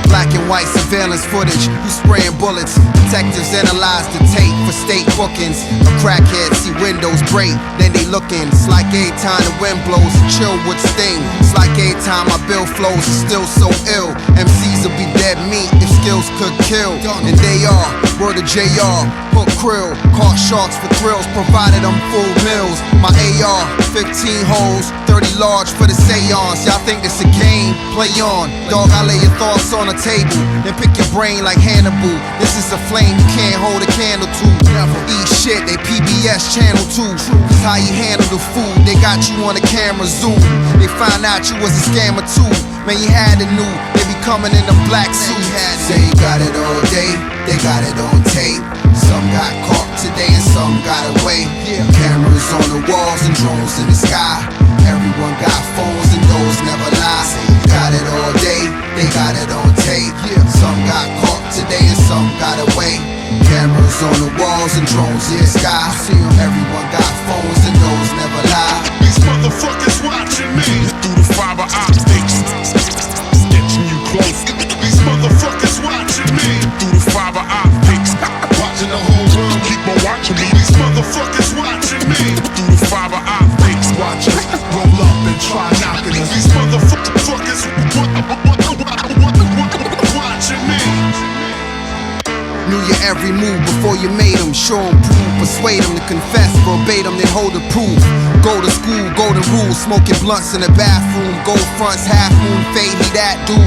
Black and white surveillance footage, you spraying bullets. Detectives analyze the tape for state bookings. A crackhead see windows break, then they looking. It's like every time the wind blows, a chill would sting. It's like every time my bill flows, it's still so ill. MCs will be dead meat if skills could kill. And they are, word of JR, hook krill. Caught sharks for thrills, provided them full meals. My AR, 15 holes, 30 large for the seance. Y'all think this a game? Play on. Dog, I lay your thoughts on the table, then pick your brain like Hannibal. This is a flame you can't hold a candle to. Never eat shit, they PBS channel 2. This how you handle the food, they got you on the camera zoom. They find out you was a scammer too. Man, you had to knew, they be coming in the black suit. Say you got it all day, they got it on tape. Some got caught today and some got away. Cameras on the walls and drones in the sky. Everyone got phones and those never lie. Say you got it all day, they got it on tape. Some got caught today and some got away. Cameras on the walls and drones in the sky. Everyone got phones and those never lie. These motherfuckers watching me through the fiber optics, sketching you close. These motherfuckers watching me through the fiber optics, watching the whole world keep on watching me. These motherfuckers watching me through the fiber optics, watch us roll up and try knocking us. These motherfuckers watching me. Knew your every move before you made them. Show them prove, persuade them to confess verbatim, then hold the proof. Go to school, golden rules, smoking blunts in the bathroom. Gold fronts, half moon, fade, he that dude.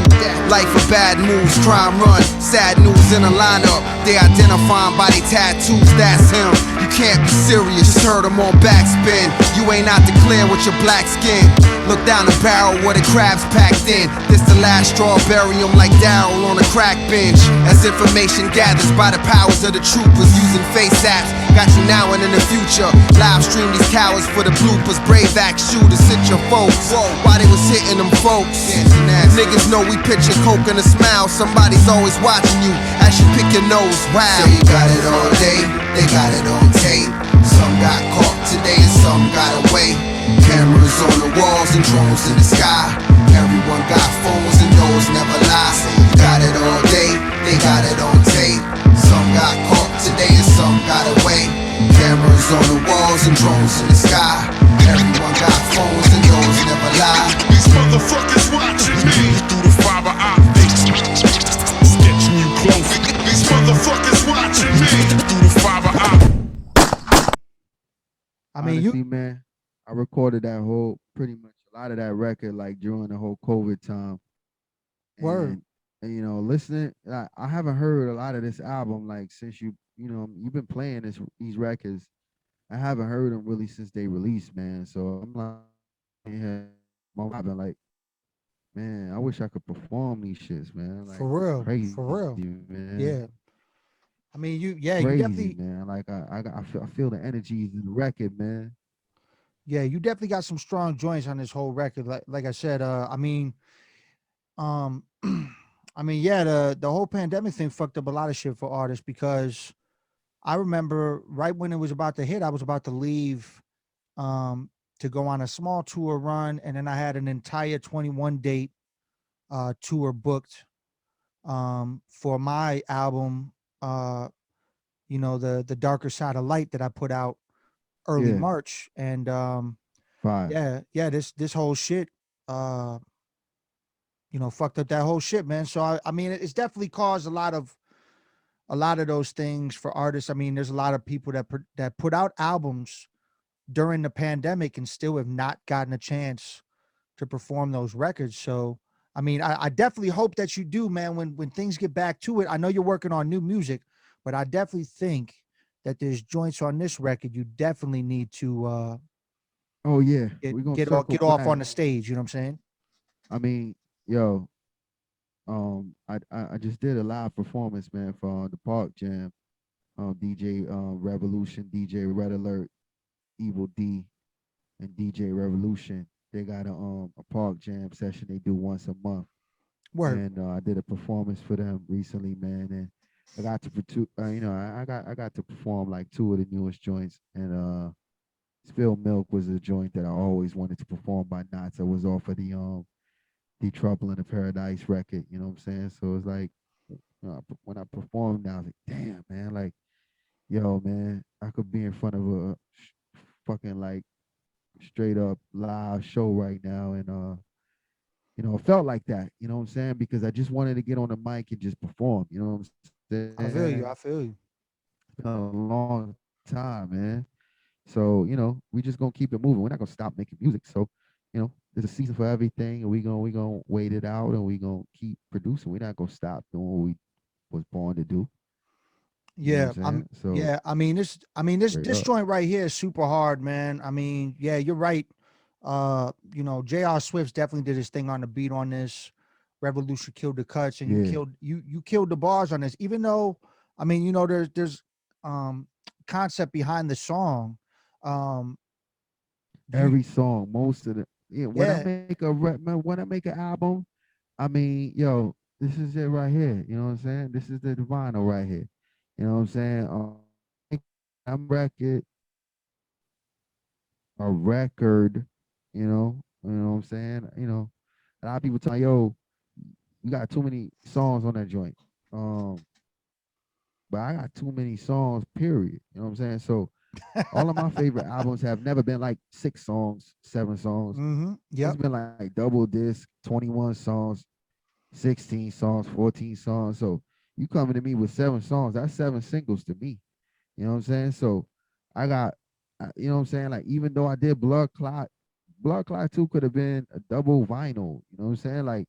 Life of bad moves, crime run. Sad news in a lineup. They identify him by they tattoos, that's him. You can't be serious, just heard him on backspin. You ain't out to clear with your black skin. Look down the barrel where the crabs packed in. This the last straw, bury him like Daryl on a crack bench. As information gathers by the powers of the troopers using face apps. Got you now and in the future. Live stream these cowards for the bloopers. Brave act shooters, hit your folks. Why they was hitting them folks? Niggas know we picture coke and a smile. Somebody's always watching you as you pick your nose. Wow. Say you got it all day, they got it on tape. Some got caught today and some got away. Cameras on the walls and drones in the sky. Everyone got phones and those never lie. Say you got it all day, they got it on tape. Some got caught today and some got away. Cameras on the walls and drones in the sky. Everyone got phones and those never lie. These motherfuckers watching me through the fiber optics, sketching you close. These motherfuckers watching me through the fiber optics. I mean, Honestly, man, I recorded that whole pretty much a lot of that record like during the whole COVID time. Word. And you know, listening, I haven't heard a lot of this album like since you've been playing these records. I haven't heard them really since they released, man. So I'm like, yeah, I've been like, man, I wish I could perform these shits, man. Like, for real, crazy, for real. man. Yeah. I mean, you Crazy, definitely, man. Like I feel the energies in the record, man. yeah, you definitely got some strong joints on this whole record. Like I said, I mean, um, I mean, yeah, the whole pandemic thing fucked up a lot of shit for artists because I remember right when it was about to hit, I was about to leave to go on a small tour run, and then I had an entire 21 date tour booked for my album, the Darker Side of Light that I put out early Yeah. March, and Fire. yeah, this whole shit, fucked up that whole shit, man. So I mean, it's definitely caused a lot of a lot of those things for artists. I mean, there's a lot of people that put out albums during the pandemic and still have not gotten a chance to perform those records. So, I mean, I definitely hope that you do, man. When things get back to it, I know you're working on new music, but I definitely think that there's joints on this record you definitely need to Oh yeah, get we're gonna get off circle get off on back. the stage. You know what I'm saying? I mean, yo, I just did a live performance, man, for the Park Jam. DJ Revolution, DJ Red Alert, Evil D, and DJ Revolution. They got a Park Jam session they do once a month, Word. and I did a performance for them recently, man. And I got to I got to perform like two of the newest joints, and Spill Milk was a joint that I always wanted to perform by Knots. It was off of the Trouble in the Paradise record. You know what I'm saying? So it's like, when I performed, I was like, damn, man, like, yo, man, I could be in front of a fucking like straight up live show right now, and it felt like that. You know what I'm saying? Because I just wanted to get on the mic and just perform. You know what I'm I saying? feel you. I feel you. It's been a long time, man. So, we just gonna keep it moving. We're not gonna stop making music. So, there's a season for everything, and we gonna wait it out, and we gonna keep producing. We're not gonna stop doing what we was born to do. You know what Yeah, I'm saying? So yeah, I mean this straight joint up. right here is super hard, man. I mean, yeah, you're right. J.R. Swift's definitely did his thing on the beat on this. Revolution killed the cuts and Yeah. you killed the bars on this. Even though, I mean, there's um concept behind the song. Um you Every song, most of the yeah. When I yeah, make a when I make an album, I mean, yo, this is it right here. You know what I'm saying? This is the vinyl right here. You know what I'm saying? I'm record a record. You know what I'm saying? A lot of people tell me, yo, you got too many songs on that joint. Um, but I got too many songs. Period. You know what I'm saying? So all of my favorite albums have never been like 6 songs, 7 songs. It's Yep. been like double disc, 21 songs, 16 songs, 14 songs. So you coming to me with 7 songs, that's 7 singles to me. You know what I'm saying? So I got, you know what I'm saying? Like, even though I did Blood Clot 2 could have been a double vinyl. You know what I'm saying? Like,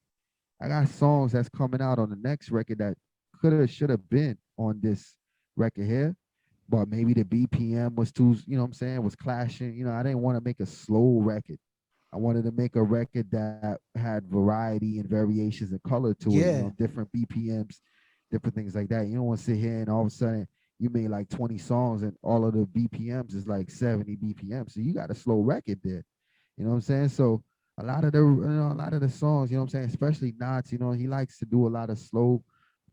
I got songs that's coming out on the next record that could have, should have been on this record here, but maybe the BPM was too, was clashing. I didn't want to make a slow record. I wanted to make a record that had variety and variations and color to it, Yeah. different BPMs, different things like that. You don't want to sit here and all of a sudden you made like 20 songs and all of the BPMs is like 70 BPM. So you got a slow record there. You know what I'm saying? So a lot of the songs, you know what I'm saying, especially Knots, he likes to do a lot of slow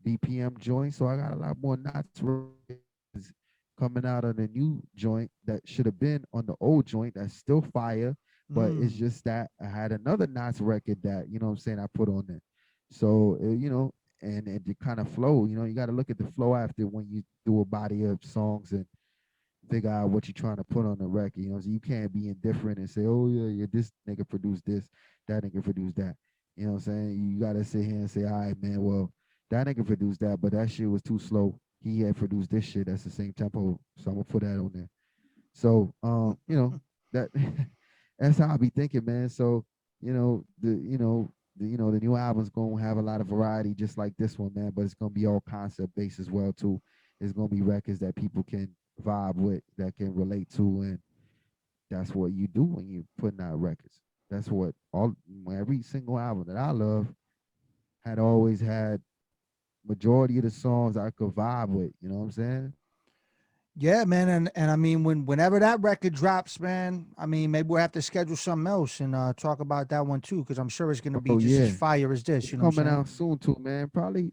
BPM joints. So I got a lot more Knots records coming out of the new joint that should have been on the old joint that's still fire, but it's Mm. just that I had another Knots record that, you know what I'm saying, I put on there. So, and the kind of flow, you got to look at the flow after when you do a body of songs and figure out what you're trying to put on the record. So you can't be indifferent and say, oh yeah, yeah, this nigga produced this, that nigga produced that. You know what I'm saying? You gotta sit here and say, all right, man, well, that nigga produced that, but that shit was too slow. He had produced this shit that's the same tempo. So I'm gonna put that on there. So that that's how I be thinking, man. So, the new album's gonna have a lot of variety just like this one, man, but it's gonna be all concept based as well too. It's gonna be records that people can vibe with, that can relate to, and that's what you do when you putting out records. That's what every single album that I love had always had majority of the songs I could vibe with. You know what I'm saying? Yeah, man, and I mean whenever that record drops, man, I mean maybe we'll have to schedule something else and talk about that one too, because I'm sure it's gonna be Oh just as yeah, fire as this. it's You know what I'm coming saying? out soon too, man. Probably,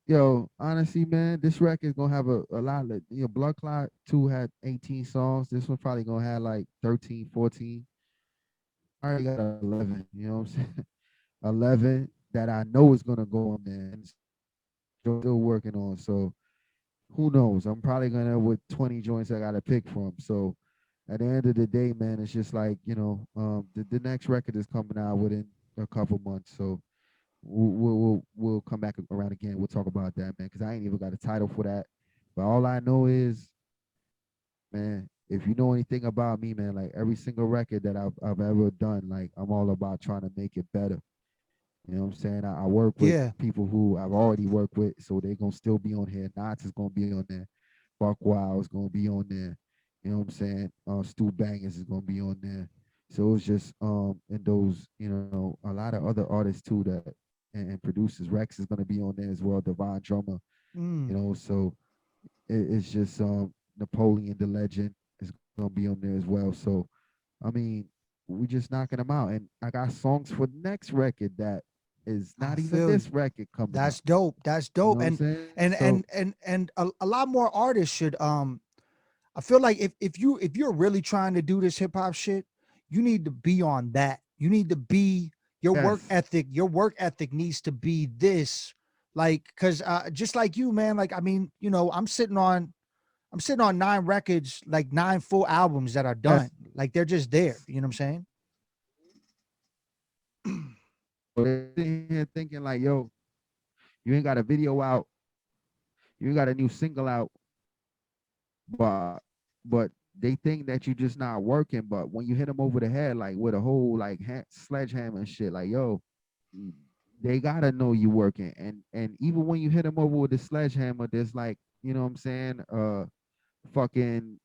yo, honestly, man, this record's gonna have a lot of, Bloodclaat 2 had 18 songs. This one probably gonna have like 13, 14. I already got 11, you know what I'm saying? 11 that I know is gonna go on there and still working on. So who knows? I'm probably gonna with 20 joints I gotta pick from. So at the end of the day, man, it's just like, the next record is coming out within a couple months. So we'll come back around again. We'll talk about that, man, because I ain't even got a title for that. But all I know is, man, if you know anything about me, man, like every single record that I've ever done, like I'm all about trying to make it better. You know what I'm saying? I work with people who I've already worked with, so they're gonna still be on here. Knots is gonna be on there. Buckwild is gonna be on there. You know what I'm saying? Stu Bangers is gonna be on there. So it's just and those, you know, a lot of other artists too that and producers. Rex is gonna be on there as well, Divine Drummer. You know, so it's just Napoleon the Legend is gonna be on there as well. So I mean, we just knocking them out. And I got songs for the next record that is not even this record coming. That's dope. That's dope. You know and a lot more artists should I feel like if you're really trying to do this hip hop shit, you need to be on that. You need to be your work ethic needs to be this, like, cause just like you, man, like, I mean, you know, I'm sitting on 9 records, like 9 full albums that are done. Like they're just there. You know what I'm saying? They're sitting here thinking like, yo, you ain't got a video out, you ain't got a new single out, but they think that you just not working. But when you hit them over the head, like with a whole like sledgehammer and shit, like, yo, they gotta know you working. And even when you hit them over with the sledgehammer, there's like, you know what I'm saying, fucking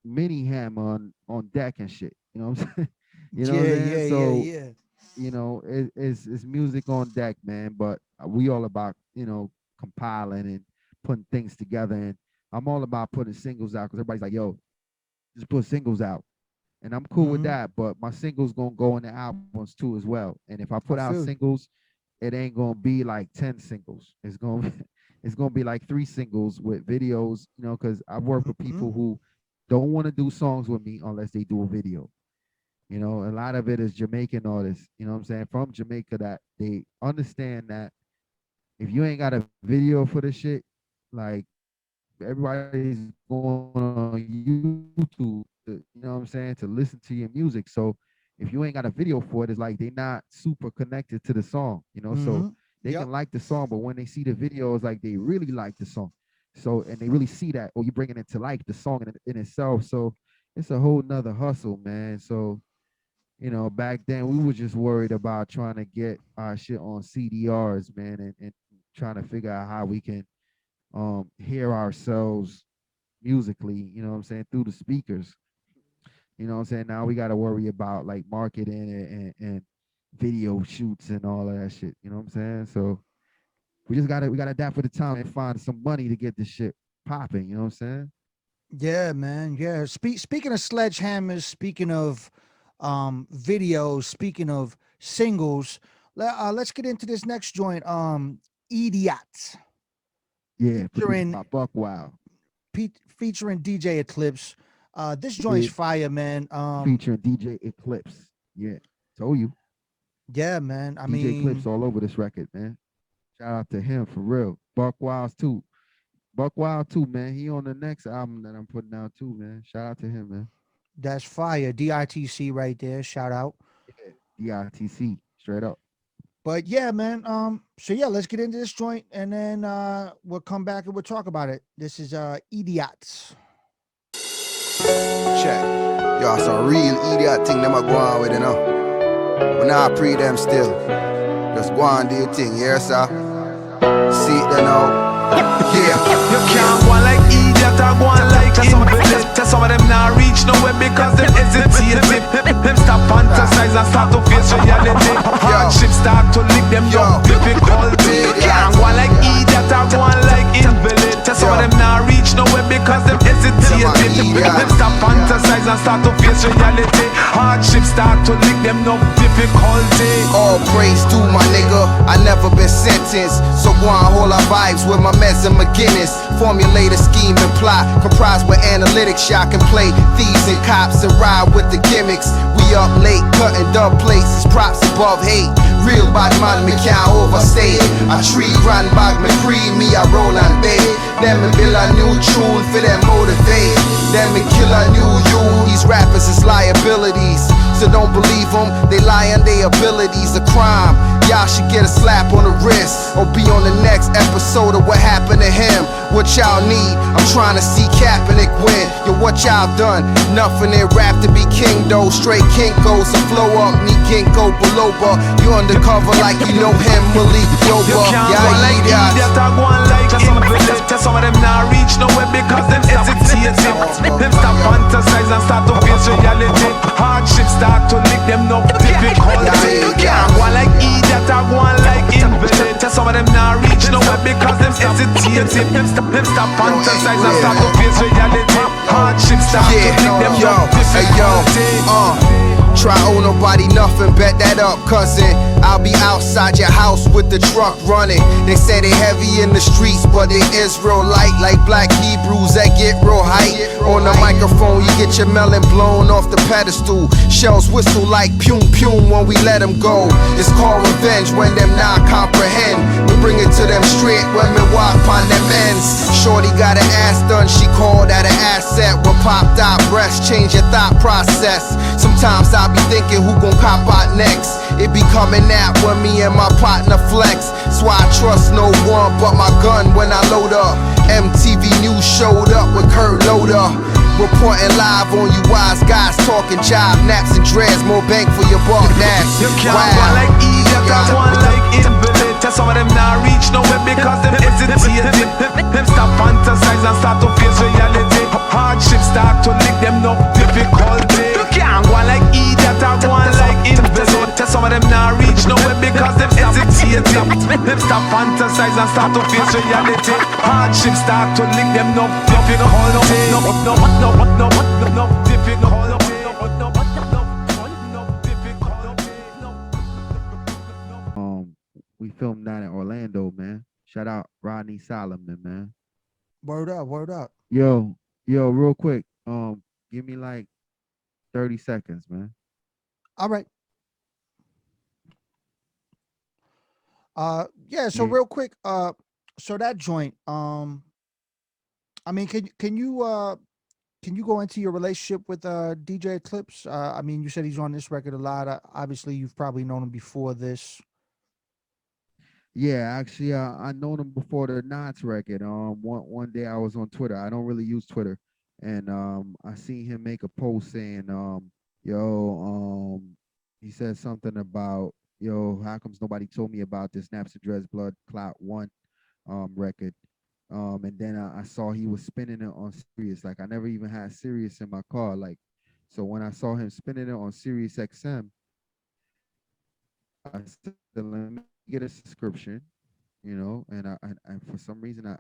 mini hammer on deck and shit. You know what I'm saying? You know what I'm saying? So, you know, it's music on deck, man. But we all about, you know, compiling and putting things together. And I'm all about putting singles out because everybody's like, yo, just put singles out. And I'm cool with that. But my singles gonna go in the albums too as well. And if I put out singles, it ain't gonna be like 10 singles. It's gonna be like 3 singles with videos, you know, because I work with people who don't want to do songs with me unless they do a video. You know, a lot of it is Jamaican artists, you know what I'm saying, from Jamaica, that they understand that if you ain't got a video for the shit, like everybody's going on YouTube, you know what I'm saying, to listen to your music. So if you ain't got a video for it, it's like they not super connected to the song, you know. So they can like the song, but when they see the video, it's like they really like the song. So, and they really see that, or you're bringing it to like the song in itself. So it's a whole nother hustle, man. So, you know, back then we were just worried about trying to get our shit on CDRs, man, and trying to figure out how we can hear ourselves musically, you know what I'm saying, through the speakers. You know what I'm saying? Now we got to worry about like marketing and video shoots and all of that shit. You know what I'm saying? So we gotta adapt for the time and find some money to get this shit popping. You know what I'm saying? Yeah, man. Yeah. Speaking of sledgehammers, speaking of videos, speaking of singles, let's get into this next joint. Idiot. Yeah, featuring Buckwild. Featuring DJ Eclipse. This joint's fire, man. Featuring DJ Eclipse. Yeah, told you. Yeah, man. I DJ mean, Eclipse all over this record, man. Shout out to him for real. Buckwild too, man. He on the next album that I'm putting out too, man. Shout out to him, man. That's fire. DITC right there. Shout out. Yeah, DITC, straight up. But yeah, man. So yeah, let's get into this joint and then we'll come back and we'll talk about it. This is Idiots. Check. Y'all some real idiot thing them a go on with, you know. But now I pre them still. Just go on do your thing, yeah, sir. See it then now. Yeah. You can't go on like idiot or go on like invalid. Tell some of them now reach nowhere because them hesitate. Them stop fantasize and start to face reality. Hardship start to lick them young difficulty. You can't go on like idiot or go on like invalid. Tell some of them now reach nowhere because them hesitate. Them stop fantasize and start to face reality. Hardship start to lick them no difficulty. All praise to my nigga, I never been sentenced. So go on hold our vibes with my mess and McGinnis. Formulate a scheme and plot, comprised with analytics. Y'all can play thieves and cops and ride with the gimmicks. We up late, cutting dub places, props above hate. Real bad man, me can't overstate. A tree run back, me free me, I roll and bait. Them me build a new tune for them motivate. Them me kill a new you, these rappers is liabilities. So don't believe them, they lie on their abilities, a crime. y'all should get a slap on the wrist or be on the next episode of What Happened to Him. What y'all need? I'm trying to see Kaepernick win. Yo, what y'all done? Nothing in rap to be king though. Straight Kinkos, a flow up, me Ginkgo Biloba. You undercover like you know him, Malik Yoba. You can't go like idiot or go on like invalid. Tell some of them not reach nowhere because them hesitate. Them stop fantasize and start to face reality. Hardship start to lick them no difficulty. You can't go on like idiot or go on like invalid. Tell some of them not reach nowhere because them hesitate. Them stop fantasize and start to face reality. Hardship start to lick them no difficulty. Try owe nobody nothing, bet that up, cousin. I'll be outside your house with the truck running. They say they heavy in the streets, but they is real light, like black Hebrews that get real height. On the microphone, you get your melon blown off the pedestal. Shells whistle like pum pum when we let them go. It's called revenge when them not comprehend. We bring it to them straight when we walk on them ends. Shorty got her ass done, she called that an asset. With popped out breasts, change your thought process. Sometimes I be thinking who gon' cop out next. It be coming out when me and my partner flex. So I trust no one but my gun when I load up. MTV News showed up with Kurt Loader. Reporting live on you wise guys talking jive. NapsNDreds, more bang for your buck. That's you can't go like idiot or go like invalid. Tell some of them not reach nowhere because them hesitate. Them stop fantasize and start to face reality. Hardship start to lick them no difficulty. You can't go like idiot or go like invalid. Tell some of them not reach nowhere because them hesitate. Them stop fantasize and start to face reality. Hardship start to lick them no difficulty. No difficulty. We filmed that in Orlando, man. Shout out Rodney Solomon, man. Word up, word up. Yo, real quick. Give me like 30 seconds, man. All right. Yeah, so real quick, so that joint, I mean, can you go into your relationship with DJ Eclipse? I mean, you said he's on this record a lot. Obviously, you've probably known him before this. Yeah, actually, I known him before the Knots record. One day I was on Twitter. I don't really use Twitter, and I seen him make a post saying, he said something about, yo, how comes nobody told me about this NapsNDreds Bloodclaat 1 record? And then I saw he was spinning it on Sirius. Like I never even had Sirius in my car. Like, so when I saw him spinning it on Sirius XM, I said, let me get a subscription, and for some reason,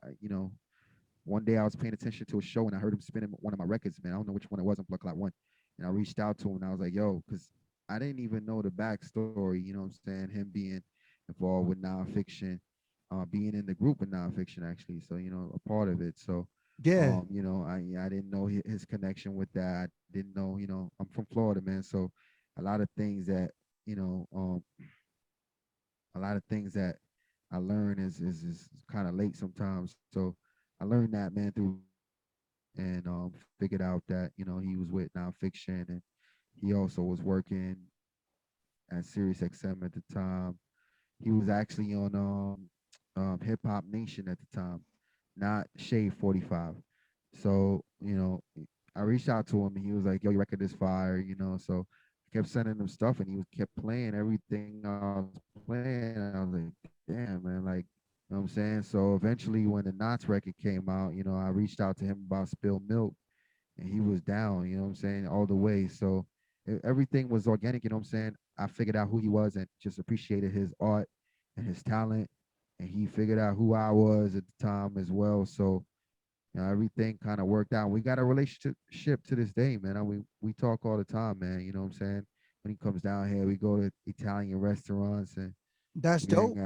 one day I was paying attention to a show and I heard him spinning one of my records, man. I don't know which one it was on Bloodclaat 1. And I reached out to him and I was like, yo, because I didn't even know the backstory, you know what I'm saying? Him being involved with nonfiction, being in the group of nonfiction, actually. So, a part of it. So, yeah, I didn't know his connection with that. I didn't know, I'm from Florida, man. So a lot of things that, a lot of things that I learn is kind of late sometimes. So I learned that, man, through and figured out that he was with nonfiction and he also was working at Sirius XM at the time. He was actually on Hip Hop Nation at the time, not Shade 45. So I reached out to him and he was like, "Yo, your record is fire," So I kept sending him stuff and he kept playing everything I was playing. I was like, "Damn, man!" Like, you know what I'm saying? So eventually, when the Knots record came out, I reached out to him about Spill Milk, and he was down. You know what I'm saying? All the way. So everything was organic. You know what I'm saying? I figured out who he was and just appreciated his art and his talent, and he figured out who I was at the time as well. So everything kind of worked out. We got a relationship to this day, man. We talk all the time, man. You know what I'm saying? When he comes down here, we go to Italian restaurants and that's we dope.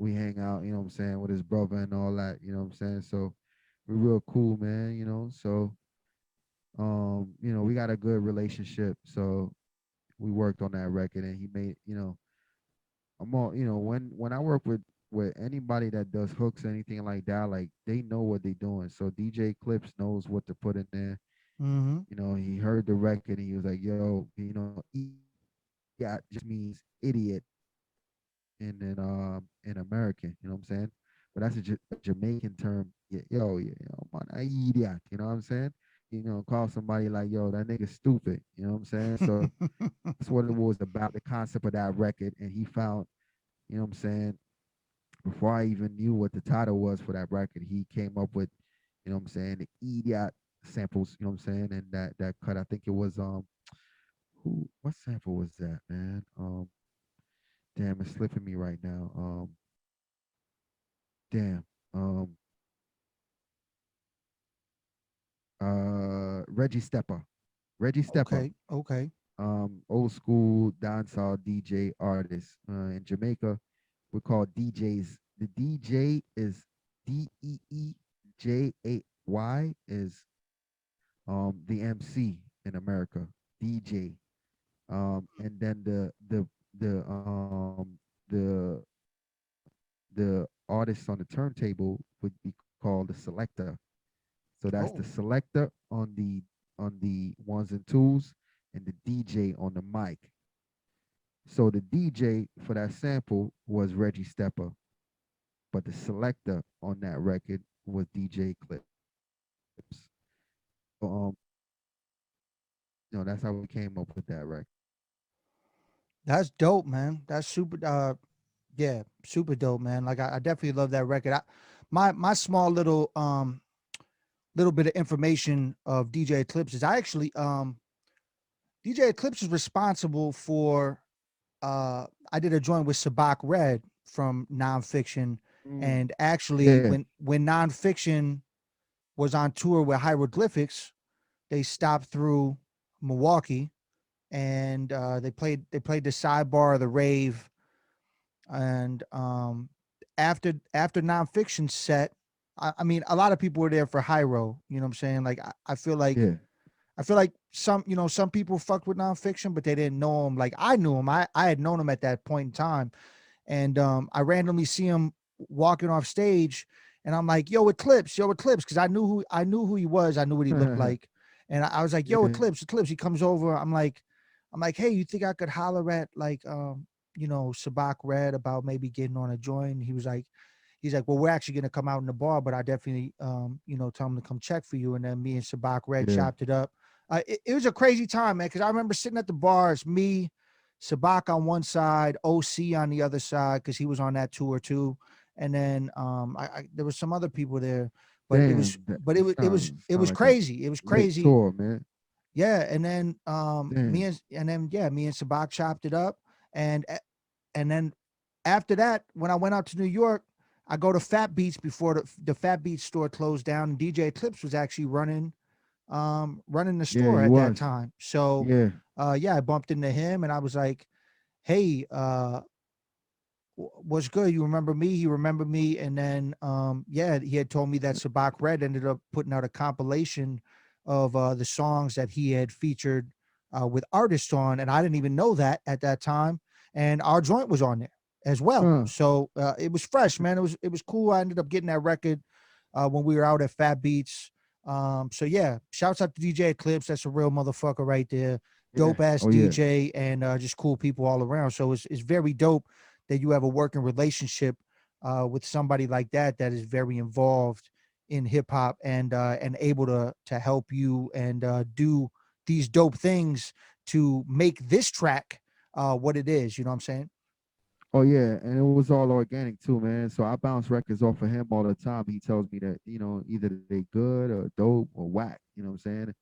hang out, you know what I'm saying, with his brother and all that, you know what I'm saying? So we're real cool, man, So we got a good relationship. So we worked on that record and he made, I'm all, when I work with anybody that does hooks or anything like that, like they know what they're doing. So DJ Clips knows what to put in there. He heard the record and he was like, yo, yeah, just means idiot. in American. You know what I'm saying? But that's a Jamaican term. Yeah, yo, man, I idiot. You know what I'm saying? Call somebody like, yo, that nigga stupid. You know what I'm saying? So that's what it was about, the concept of that record. And he found, you know what I'm saying, before I even knew what the title was for that record, he came up with, you know what I'm saying, the idiot samples, you know what I'm saying, and that cut, I think it was what sample was that, man? Damn, it's slipping me right now. Damn. Um Reggie Stepper. Reggie Stepper. Okay, okay, Old school dancehall DJ artist. In Jamaica, we call DJs. The DJ is DEEJAY, is the MC in America. DJ. And then the the artist on the turntable would be called the selector. So that's the oh, selector on the ones and twos, and the DJ on the mic. So the DJ for that sample was Reggie Stepper, but the selector on that record was DJ Clips. So, that's how we came up with that record. that's dope, man. That's super. Yeah, super dope, man. Like I definitely love that record. My small little bit of information of DJ Eclipse is I actually DJ Eclipse is responsible for I did a joint with Sabak Red from Nonfiction, Mm, and actually yeah, when Nonfiction was on tour with Hieroglyphics, they stopped through Milwaukee, and they played the sidebar of the rave, and after Nonfiction set, I mean a lot of people were there for Hyro. You know what I'm saying? Like I feel like yeah, some people fucked with Nonfiction, but they didn't know him. Like I knew him. I had known him at that point in time, and I randomly see him walking off stage, and I'm like, Yo, Eclipse," because I knew who he was, I knew what he looked like, and I was like, "Yo, yeah, Eclipse." He comes over. I'm like, "Hey, you think I could holler at like Sabak Red about maybe getting on a joint?" He's like, "Well, we're actually gonna come out in the bar, but I definitely tell him to come check for you." And then me and Sabak Red yeah, chopped it up. It was a crazy time, man, because I remember sitting at the bars, me, Sabak on one side, OC on the other side, because he was on that tour too. And then there was some other people there, but it was Damn, that but it it was it was sounds it sound was like a crazy. It was lit crazy. tour, man. Yeah. And then Damn. me and Sabak chopped it up. And then after that, when I went out to New York, I go to Fat Beats before the Fat Beats store closed down. And DJ Eclipse was actually running the Yeah, store he at that was. time. So Yeah, yeah, I bumped into him and I was like, "Hey, what's good? You remember me?" He remembered me, and then yeah, he had told me that Sabak Red ended up putting out a compilation of the songs that he had featured with artists on, and I didn't even know that at that time. And our joint was on there as well, huh? so it was fresh, man. It was cool. I ended up getting that record when we were out at Fat Beats. So yeah, shouts out to DJ Eclipse. That's a real motherfucker right there. Yeah. Dope ass Oh yeah. DJ and just cool people all around. So it's very dope that you have a working relationship with somebody like that is very involved in hip hop and able to help you and do these dope things to make this track what it is. You know what I'm saying? Oh yeah, and it was all organic too, man. So I bounce records off of him all the time. He tells me that either they good or dope or whack. You know what I'm saying?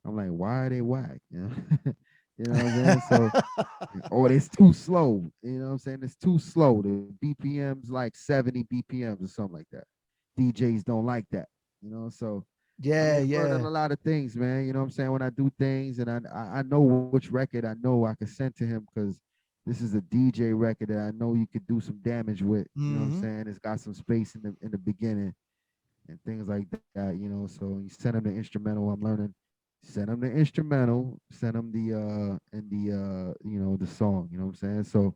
I'm like, why are they whack? You know what I'm saying? So, or it's too slow. You know what I'm saying? It's too slow. The BPM's like 70 BPMs or something like that. DJs don't like that. So I mean, Yeah, I've learned a yeah. lot of things, man. You know what I'm saying? When I do things, and I know which record I know I can send to him, because this is a DJ record that I know you could do some damage with. You know what I'm Hmm. saying? It's got some space in the beginning and things like that. So you send him the instrumental. I'm learning. Send him the instrumental. Send him the and the the song. You know what I'm saying? So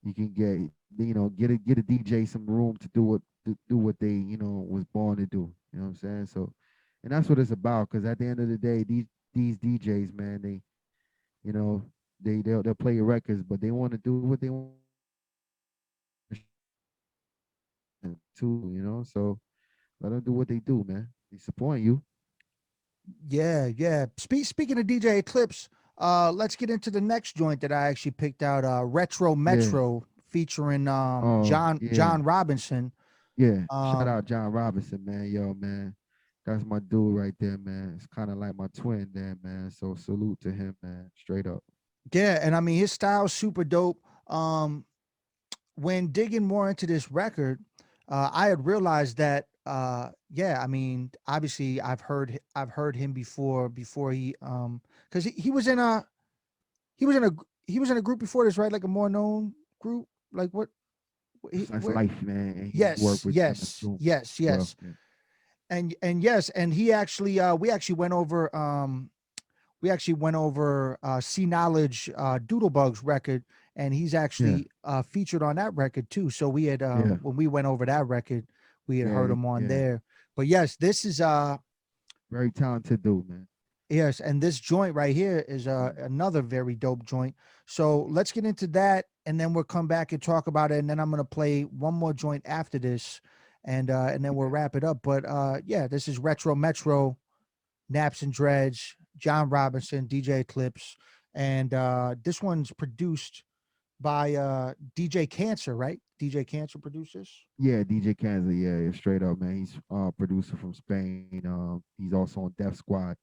you can get a DJ some room to do what they was born to do. You know what I'm saying? So, and that's what it's about. Because at the end of the day, these DJs, man, they, you know, they'll play your records, but they want to do what they want to do. You know what I'm saying? So, too, you know. So let them do what they do, man. They support you. Yeah, yeah. Speaking of DJ Eclipse, let's get into the next joint that I actually picked out. Retro Yeah. Metro featuring Oh, yeah. John Robinson. Yeah. Shout Um, out John Robinson, man. Yo, man. That's my dude right there, man. It's kind of like my twin there, man. So salute to him, man. Straight up. yeah, and I mean his style's super dope. When digging more into this record, I had realized that yeah, I mean, obviously I've heard him before he because he was in a he was in a he was in a group before this, right? Like a more known group. Like what? That's Where? life, man. And he worked Yes, with yes, Doom yes, as well. yes, Yeah. and yes, and he actually we actually went over C Knowledge Doodlebug's record, and he's Yeah. actually featured on that record too. So we had Yeah. when we went over that record, we had heard Yeah. him on Yeah. there. But yes, this is Very talented dude, man. yes, and this joint right here is another very dope joint. So let's get into that, and then we'll come back and talk about it, and then I'm gonna play one more joint after this, and then we'll wrap it up. But yeah, this is Retro Metro, Naps and Dreads, John Robinson, DJ Eclipse, and this one's produced by DJ Cancer, right? DJ Cancer produces. Yeah, DJ Kanza, yeah, straight up, man. He's producer from Spain. He's also on Def Squad.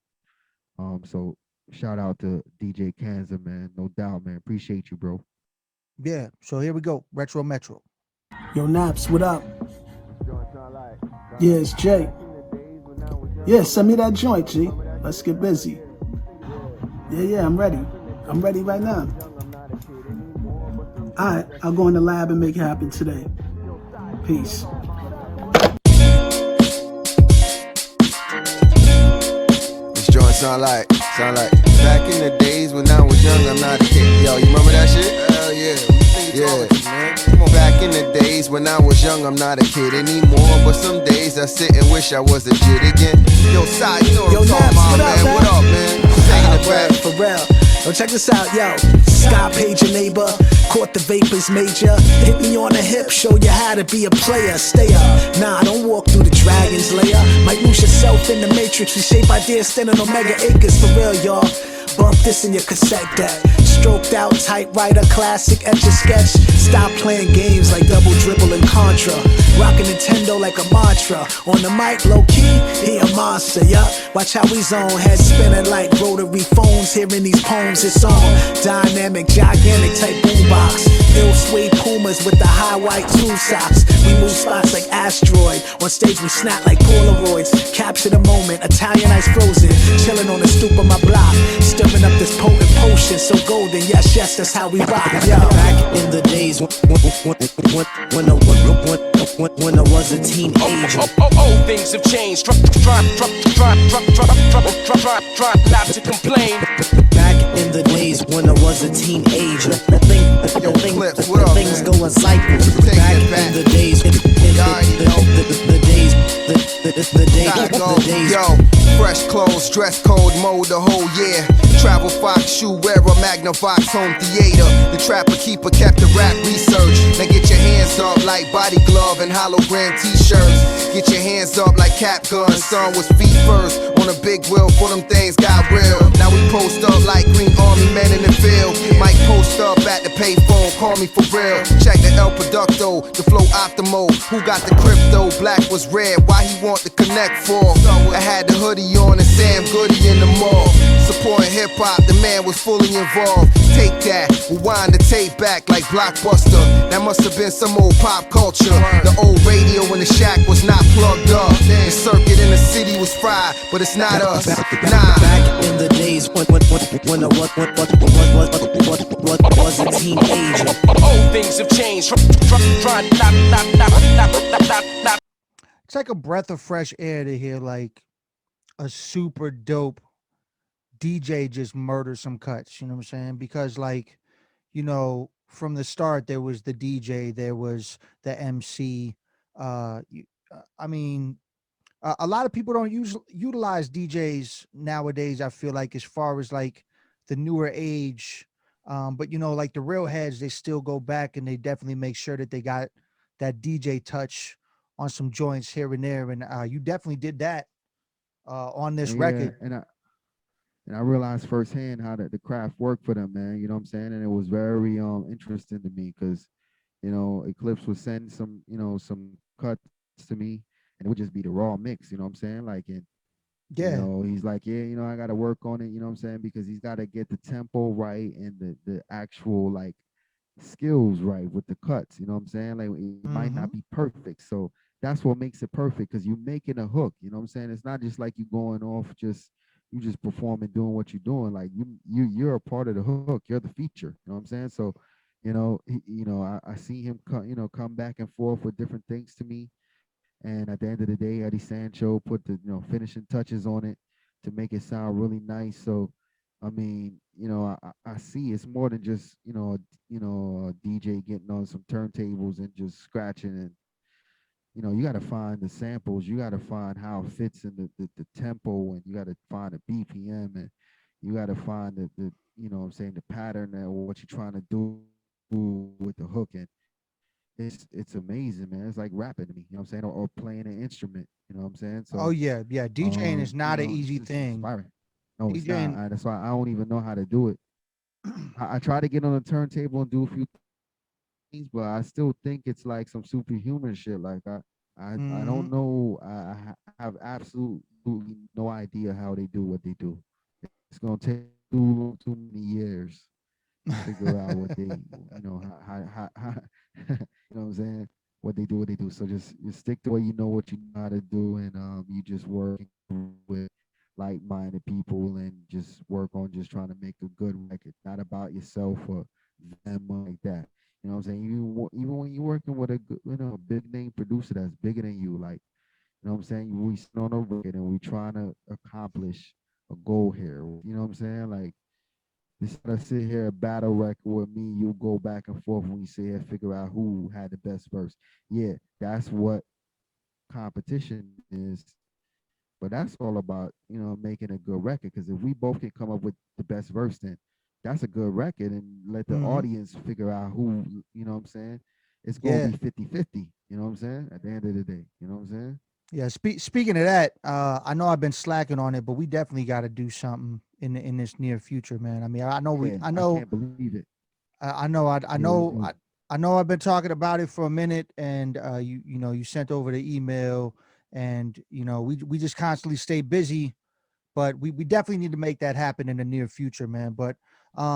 So shout out to DJ Kanza, man. No doubt, man. Appreciate you, bro. Yeah. So here we go, Retro Metro. Yo, Naps, what up? Yeah, it's Jay. Yeah, send me that joint, G. Let's get busy. Yeah, I'm ready. I'm ready right now. Alright, I'll go in the lab and make it happen today. Peace. This joint sound like back in the days when I was young, I'm not a kid. Yo, you remember that shit? Hell yeah. Come on. Back in the days when I was young, I'm not a kid anymore. But some days I sit and wish I was a kid again. Yo, side, you know what I'm talking about, man. What up, man? Taking it back. For real. Yo, check this out, yo. Sky pager neighbor, caught the vapors major. Hit me on the hip, show you how to be a player. Stay up, nah, don't walk through the dragon's lair. Might lose yourself in the matrix. We shape ideas standing on mega acres. For real, y'all. Bump this in your cassette deck. Stroked out typewriter, classic etch a sketch. Stop playing games like double dribble and Contra. Rockin' Nintendo like a mantra. On the mic, low key, he a monster, yup. Watch how we zone, head spinning like rotary phones. Hearing these poems, it's on. Dynamic, gigantic type boombox. Ill suede Pumas with the high white tube socks. We move spots like asteroid. On stage we snap like Polaroids. Capture the moment, Italian ice frozen. Chilling on the stoop of my block. Stirring up this potent potion, so golden. Yes, that's how we rock. Yo. Back in the days when I was a teenager. Oh, things have changed. Try not to complain. Back in the days when I was a teenager. Things go in cycles. Back in the days, the days. Yo, fresh clothes, dress code, mode the whole year. Travel Fox, shoe wearer, Magnavox, home theater. The trapper keeper kept the rap research. Now get your hands up like body glove and hologram t-shirts. Get your hands up like cap gun. Son was feet first on a big wheel for them things got real. Now we post up like Green Army men in the field. Might post up at the payphone, call me for real. Check the El Producto, the flow optimo. Who got the crypto? Black was red. Why he want to connect for? I had the hoodie on and Sam Goody in the mall. Supporting hip hop, the man was fully involved. Take that, rewind the tape back like Blockbuster. That must have been some old pop culture. The old radio in the shack was not plugged up. The circuit in the city was fried, but it's not us. Nah. Back in the days when I was a teenager. Oh, things have changed. It's like a breath of fresh air to hear like a super dope DJ just murder some cuts, you know what I'm saying? Because like, you know, from the start there was the DJ, there was the MC. I mean, a lot of people don't utilize DJs nowadays, I feel like, as far as like the newer age. But you know, like the real heads, they still go back and they definitely make sure that they got that DJ touch on some joints here and there, and you definitely did that on this Yeah, record. and I realized firsthand how the craft worked for them, man. You know what I'm saying? And it was very interesting to me because Eclipse would send some some cuts to me, and it would just be the raw mix. You know what I'm saying? Like, and Yeah. he's like, yeah, I got to work on it. You know what I'm saying? Because he's got to get the tempo right and the actual like skills right with the cuts. You know what I'm saying? Like it might not Mm-hmm. be perfect, so that's what makes it perfect because you making a hook. You know what I'm saying? It's not just like you going off you just performing doing what you're doing. Like you're a part of the hook. You're the feature. You know what I'm saying? So, I see him come back and forth with different things to me. And at the end of the day, Eddie Sancho put the finishing touches on it to make it sound really nice. So, I mean, I see it's more than just a DJ getting on some turntables and just scratching, and you got to find the samples, you got to find how it fits in the tempo, and you got to find the BPM, and you got to find the what I'm saying, the pattern and what you're trying to do with the hook. And it's amazing, man. It's like rapping to me, you know what I'm saying, or playing an instrument, you know what I'm saying. Oh So yeah, yeah. DJing is not an it's easy just thing. inspiring. No, it's not. DJing. That's why I don't even know how to do it. I try to get on a turntable and do a few things, but I still think it's like some superhuman shit. Like I Mm-hmm. don't know. I have absolutely no idea how they do what they do. It's gonna take too many years to figure out what they, how you know what I'm saying, what they do. So just stick to what you know, what you know how to do, and you just work with like-minded people and just work on just trying to make a good record, not about yourself or them or like that. You know what I'm saying? Even when you're working with a good, big name producer that's bigger than you, like, you know what I'm saying? We sit on a record and we trying to accomplish a goal here. You know what I'm saying? Like, instead of sit here and battle record with me, you go back and forth when you sit here and figure out who had the best verse. Yeah, that's what competition is. But that's all about, making a good record. Because if we both can come up with the best verse, then that's a good record. And let the Mm-hmm. audience figure out who, you know what I'm saying? It's going to Yeah. be 50-50. You know what I'm saying? At the end of the day, you know what I'm saying? Yeah. Speaking of that, I know I've been slacking on it, but we definitely got to do something in this near future, man. I mean, Yeah, I I know, can't believe it. I know, I Yeah, let's know, do it. I know. I've been talking about it for a minute, and you sent over the email, and we just constantly stay busy, but we definitely need to make that happen in the near future, man. But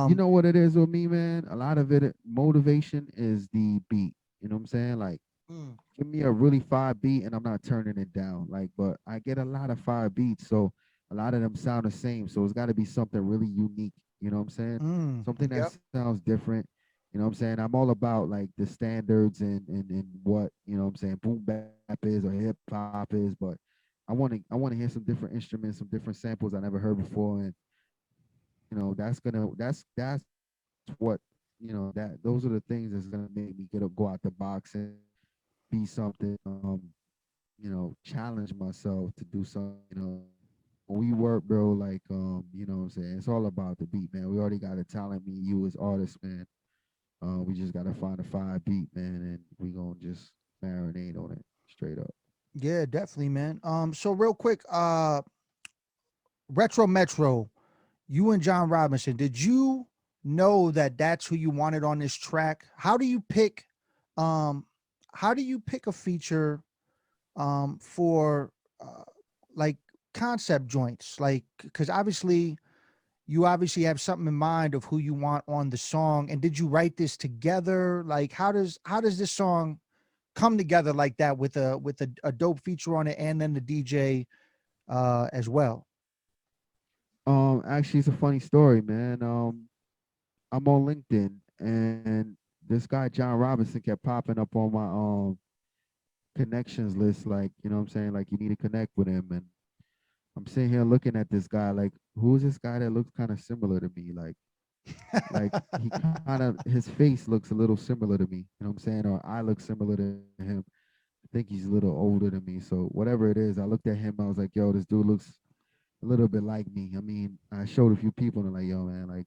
You um, know what it is with me, man? A lot of it, motivation is the beat. You know what I'm saying? Like, mm, give me a really fire beat and I'm not turning it down. Like, but I get a lot of fire beats, so a lot of them sound the same. So it's got to be something really unique. You know what I'm saying? Something that yep, sounds different. You know what I'm saying? I'm all about like the standards and what, what I'm saying, boom bap is or hip hop is, but I want to hear some different instruments, some different samples I never heard before, and that's what those are the things that's gonna make me go out the box and be something, challenge myself to do something. When we work, bro, like, what I'm saying, it's all about the beat, man. We already got a talent, me and you as artists, man. We just gotta find a fire beat, man, and we gonna just marinate on it straight up. yeah, definitely, man. So real quick, Retro Metro, you and John Robinson, did you know that that's who you wanted on this track? Um, how do you pick a feature for uh, like concept joints? Like, because obviously you obviously have something in mind of who you want on the song. And did you write this together? Like, how does this song come together like that with a dope feature on it and then the DJ as well? Actually, it's a funny story, man. I'm on LinkedIn, and this guy John Robinson kept popping up on my connections list, like, you know what I'm saying, like, you need to connect with him. And I'm sitting here looking at this guy, like, who is this guy that looks kind of similar to me? Like he kind of, his face looks a little similar to me, you know what I'm saying, or I look similar to him. I think he's a little older than me, so whatever it is, I looked at him, I was like, yo, this dude looks a little bit like me. I mean, I showed a few people and they're like, yo, man, like,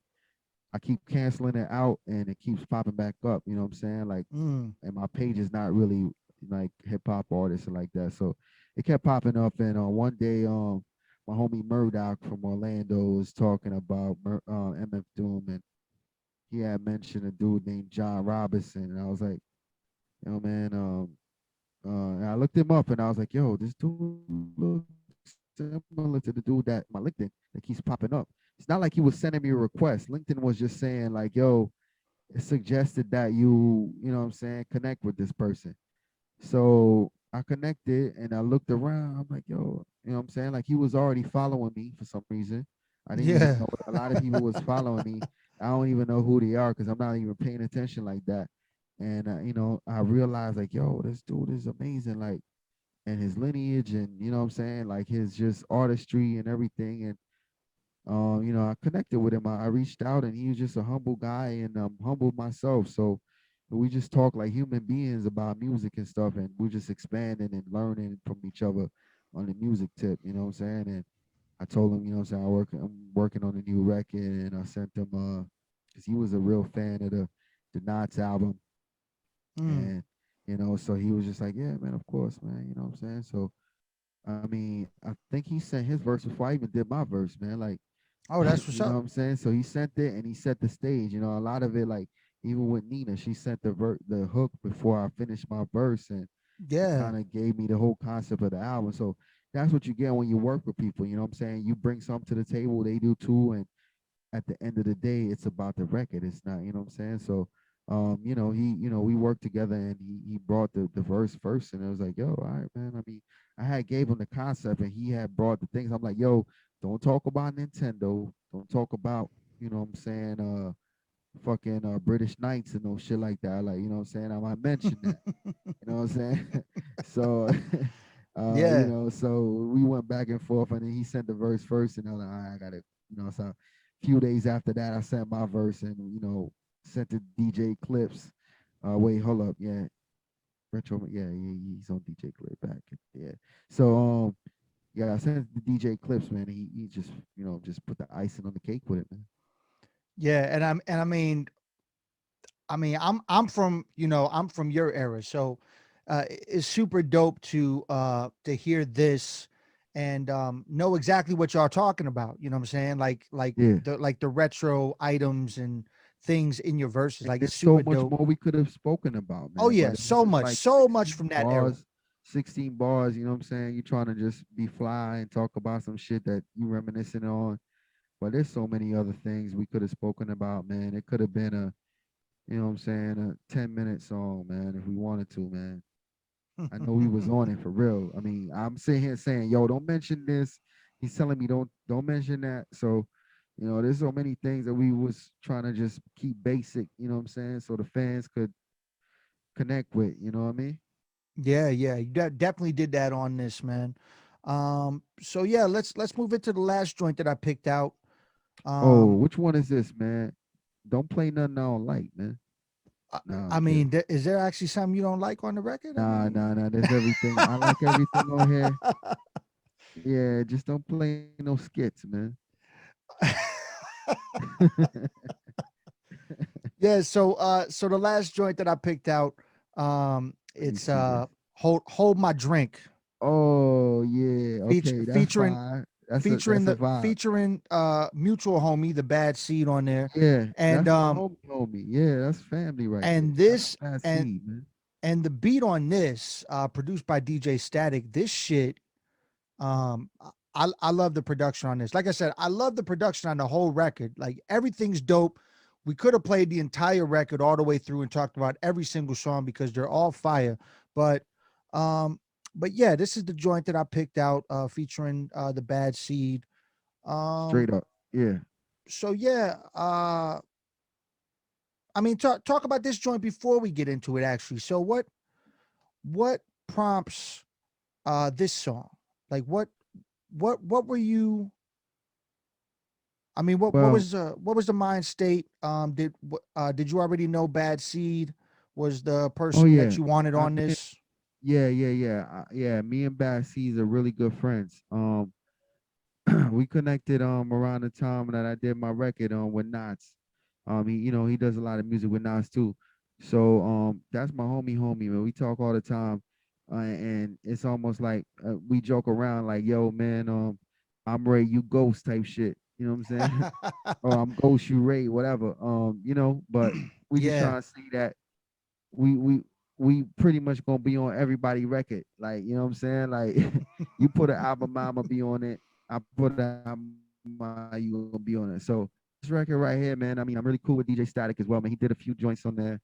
I keep canceling it out and it keeps popping back up, you know what I'm saying? Like, Mm, and my page is not really like hip hop artists and like that. So it kept popping up, and one day, my homie Murdoch from Orlando was talking about MF Doom, and he had mentioned a dude named John Robinson, and I was like, yo, man, and I looked him up, and I was like, yo, this dude looks similar to the dude that my LinkedIn that keeps popping up. It's not like he was sending me a request. LinkedIn was just saying like, yo, it suggested that you know what I'm saying, connect with this person. So I connected and I looked around. I'm like, yo, you know what I'm saying? Like he was already following me for some reason. I didn't even Yeah. know a lot of people was following me. I don't even know who they are because I'm not even paying attention like that. And I realized like, yo, this dude is amazing. Like, and his lineage and you know what I'm saying, like his just artistry and everything. And I connected with him. I reached out, and he was just a humble guy, and humbled myself. So we just talk like human beings about music and stuff, and we're just expanding and learning from each other on the music tip. You know what I'm saying? And I told him, you know what I'm saying, I'm working on a new record, and I sent him because he was a real fan of the Knots album, Mm. and so he was just like, yeah, man, of course, man. You know what I'm saying? So I mean, I think he sent his verse before I even did my verse, man. Like, Oh, that's what's you know up. what I'm saying? So he sent it and he set the stage. A lot of it, like even with Nina, she sent the hook before I finished my verse, and it Yeah. kind of gave me the whole concept of the album. So that's what you get when you work with people. You know what I'm saying? You bring something to the table, they do too, and at the end of the day, it's about the record. It's not, you know what I'm saying? So, we worked together, and he brought the verse first, and it was like, yo, all right, man. I mean, I had gave him the concept, and he had brought the things. I'm like, yo, don't talk about Nintendo. Don't talk about, you know what I'm saying, fucking British Knights and no shit like that. Like, you know what I'm saying? I might mention that. You know what I'm saying? So, Yeah. so we went back and forth, and then he sent the verse first, and I was like, all right, I got it. So a few days after that, I sent my verse, and sent the DJ clips. Wait, hold up, yeah, retro, yeah, he's on DJ clip back, yeah. So yeah, I sent the DJ clips, man. He just just put the icing on the cake with it, man. Yeah, and I'm from, I'm from your era, so it's super dope to hear this and know exactly what y'all talking about. You know what I'm saying? Yeah. Like the retro items and things in your verses. And Like there's it's so super much dope. more we could have spoken about, Oh man. yeah, But it's just like so much from that era. 16 bars, you know what I'm saying? You're trying to just be fly and talk about some shit that you reminiscing on. But there's so many other things we could have spoken about, man. It could have been you know what I'm saying, a 10-minute song, man, if we wanted to, man. I know we was on it for real. I mean, I'm sitting here saying, yo, don't mention this. He's telling me don't mention that. So, there's so many things that we was trying to just keep basic, you know what I'm saying? So the fans could connect with, you know what I mean? Yeah, yeah, you definitely did that on this, man. So yeah, let's move into the last joint that I picked out. Oh, Um, which one is this, man? Don't play nothing I don't like, man. I, Nah, I I'm kidding. mean, is there actually something you don't like on the record? I Nah, mean, nah, nah. There's everything. I like everything on here. Yeah, just don't play no skits, man. yeah. So the last joint that I picked out, Let me it's see this. hold my drink, Oh yeah, okay, that's featuring fine. That's a vibe. mutual homie, the bad seed on there, Yeah, and that's my homie. Yeah, that's family right there. and Shout out this Bad and Seed, man. and the beat on this, produced by DJ Static. This shit, I love the production on this. Like I said, I love the production on the whole record. Like everything's dope. We could have played the entire record all the way through and talked about every single song because they're all fire. But um, but yeah, this is the joint that I picked out, featuring the Bad Seed. Um, Straight up. Yeah. so yeah, I mean, talk about this joint before we get into it. Actually, so what prompts this song? Like what were you? I mean, Well, what was the mind state? Did you already know Bad Seed was the oh person that yeah. you wanted I on mean, this? yeah. Yeah, me and Bad Seeds are really good friends. We connected around the time that I did my record with Knots. He does a lot of music with Knots too. So that's my homie, man. We talk all the time. and it's almost like we joke around like, yo, man, I'm Ray, you Ghost type shit. You know what I'm saying? Or I'm Ghost, you Ray, whatever. But we just Yeah. trying to see that we we we pretty much gonna be on everybody record. Like, you know what I'm saying? Like you put an album, I'ma be on it. I put an album, you gonna be on it. So this record right here, man. I mean, I'm really cool with DJ Static as well, man. He did a few joints on there.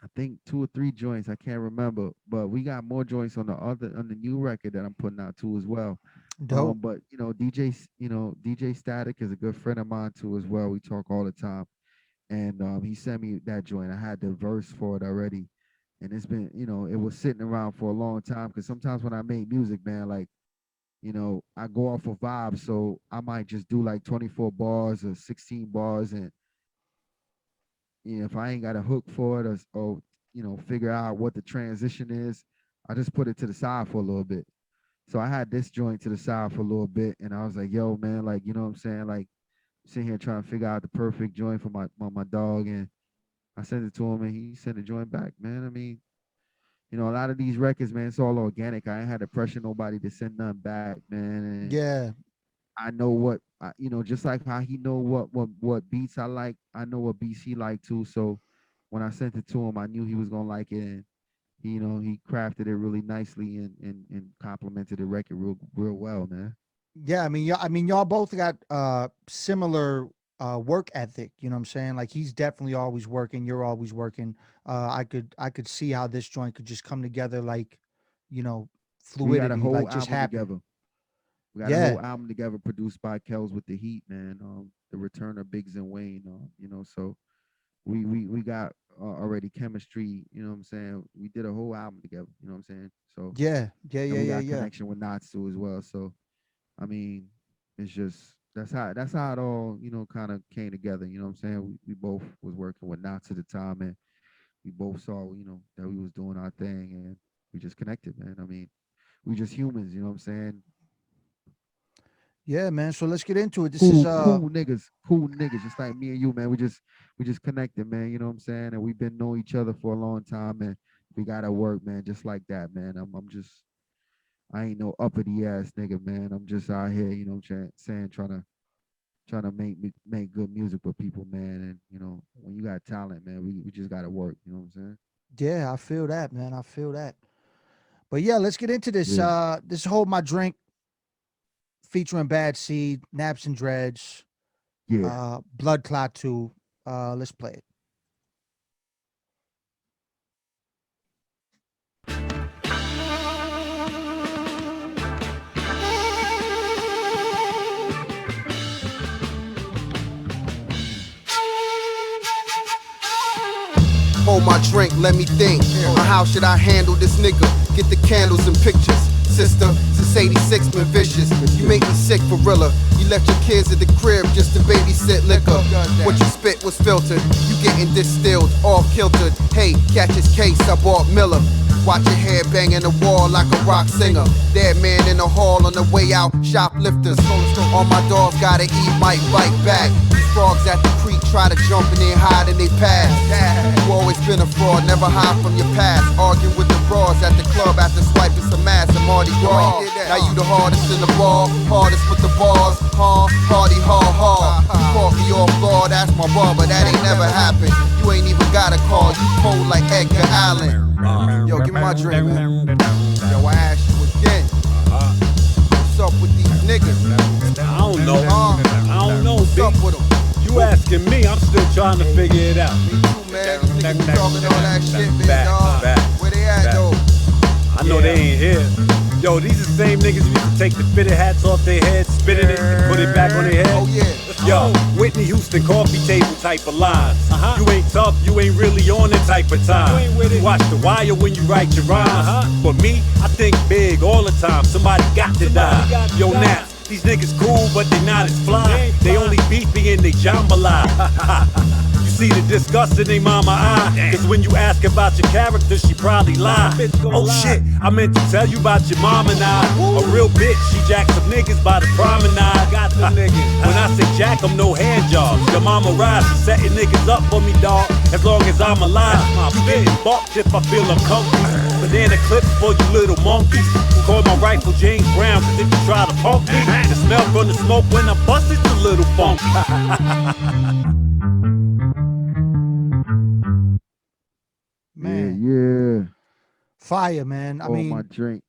I think 2 or 3 joints. I can't remember, but we got more joints on the new record that I'm putting out too as well. Dope. But DJ Static is a good friend of mine too as well. We talk all the time, and he sent me that joint. I had the verse for it already, and it's been, it was sitting around for a long time. Because sometimes when I make music, man, like, I go off of vibes, so I might just do like 24 bars or 16 bars, and if I ain't got a hook for it, or figure out what the transition is, I just put it to the side for a little bit. So I had this joint to the side for a little bit, and I was like, yo, man, like, you know what I'm saying? Like, sitting here trying to figure out the perfect joint for my dog, and I sent it to him, and he sent the joint back, man. I mean, a lot of these records, man, it's all organic. I ain't had to pressure nobody to send nothing back, man. And Yeah. I know what, just like how he know what beats I like, I know what beats he like too. So when I sent it to him, I knew he was gonna like it, and he crafted it really nicely and complimented the record real well, man. Yeah, y'all both got similar work ethic, you know what I'm saying? Like he's definitely always working, you're always working. I could see how this joint could just come together like, We got a fluidity, whole like just album happen. together. We got a Yeah. whole album together produced by Kels with the Heat, man. The return of Biggs and Wayne, so we got already chemistry, you know what I'm saying? We did a whole album together, you know what I'm saying? So Yeah. Yeah, and yeah, we yeah, got yeah. connection with Knots too as well. So I mean, it's just that's how it all, kind of came together, you know what I'm saying? We both was working with Knots at the time, and we both saw, that we was doing our thing, and we just connected, man. I mean, we just humans, you know what I'm saying? Yeah, man. So let's get into it. This is Cool niggas, just like me and you, man. We just connected, man. You know what I'm saying? And we've been knowing each other for a long time, and we gotta work, man, just like that, man. I ain't no uppity ass nigga, man. I'm just out here, saying, trying to make good music with people, man. And when you got talent, man, we just gotta work. You know what I'm saying? Yeah, I feel that, man. I feel that. But yeah, let's get into this. Yeah. This Hold My Drink featuring Bad Seed, Naps and Dreads, Yeah. Bloodclaat 2. Let's play it. Hold my drink, let me think. How should I handle this nigga? Get the candles and pictures. Sister, since 86 been vicious. You make me sick for realer. You left your kids at the crib just to babysit liquor. What you spit was filtered. You getting distilled, all kiltered. Hey, catch his case, I bought Miller. Watch your hair banging the wall like a rock singer. Dead man in the hall on the way out, shoplifters. All my dogs gotta eat, might bite back. These frogs at the creek try to jump in there, hide in they past. You always been a fraud, never hide from your past. Arguing with the bras at the club after swiping some ass and Mardi Gras. Now you the hardest in the ball, hardest with the bars. Party hard. You caught me off guard, that's my bar, but that ain't never happened. You ain't even got a call, you cold like Edgar Allan. Yo, give me my drink, man. Yo, I ask you again. What's up with these niggas? I don't know. I don't know, What's B. up with them? You asking me, I'm still trying to figure it out. Me too, man. These niggas talking all that shit, big dog. Where they at, though? I know they ain't here. Yo, these the same niggas who used to take the fitted hats off their heads, spit in it, and put it back on their head. Oh, yeah. Yo, Whitney Houston coffee table type of lines. You ain't tough, you ain't really on it type of time. You watch The Wire when you write your rhymes. But me, I think big all the time. Somebody got to die. Yo, Naps, these niggas cool, but they not as fly. They only beefy and they jambalaya. You see the disgust in they mama eye. Cause when you ask about your character, she probably lie. Oh shit, I meant to tell you about your mom and I. A real bitch, she jacked some niggas by the promenade. Got them niggas. When I say jack, I'm no hand jobs. Your mama rise, she setting niggas up for me, dog. As long as I'm alive, you getting balked if I feel uncomfortable. Banana clips for you little monkeys. Call my rifle James Brown, cause if you try to punk me, the smell gonna smoke when I bust it's a little funky. Man. Yeah. Fire, man. My drink.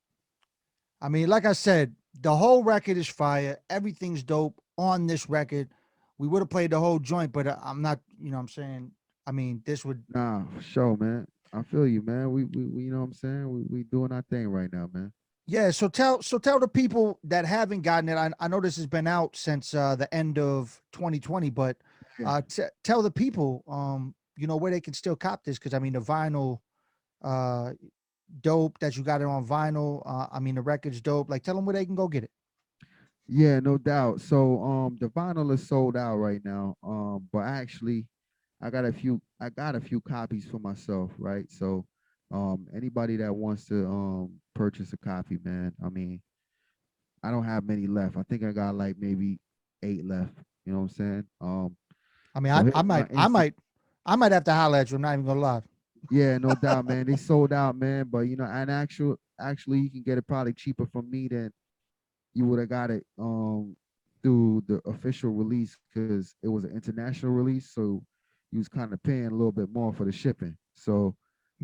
I mean, like I said, the whole record is fire. Everything's dope on this record. We would have played the whole joint, but I'm not, you know what I'm saying? I mean, this would. Nah, for sure, man. I feel you, man. We you know what I'm saying? We doing our thing right now, man. Yeah, so tell the people that haven't gotten it. I know this has been out since the end of 2020, but tell the people, you know, where they can still cop this, because I mean the vinyl, dope that you got it on vinyl. I mean the record's dope. Like, tell them where they can go get it. Yeah, no doubt. So the vinyl is sold out right now. But actually, I got a few copies for myself, right? So anybody that wants to purchase a copy, man, I mean, I don't have many left. I think I got like maybe 8 left. You know what I'm saying? I mean, I might have to holler at you. I'm not even gonna lie. Yeah, no doubt, man. They sold out, man. But you know, and actually you can get it probably cheaper from me than you would have got it through the official release, because it was an international release, so you was kind of paying a little bit more for the shipping. So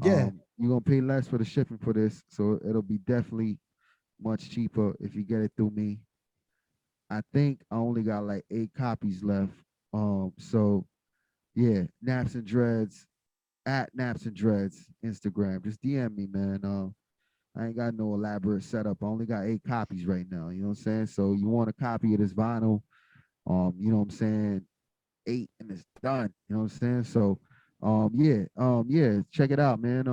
yeah, you're gonna pay less for the shipping for this, so it'll be definitely much cheaper if you get it through me. I think I only got like 8 copies left. So yeah, NapsNDreds at NapsNDreds Instagram. Just DM me, man. I ain't got no elaborate setup. I only got 8 copies right now. You know what I'm saying? So you want a copy of this vinyl? You know what I'm saying? 8 and it's done. You know what I'm saying? So yeah, check it out, man.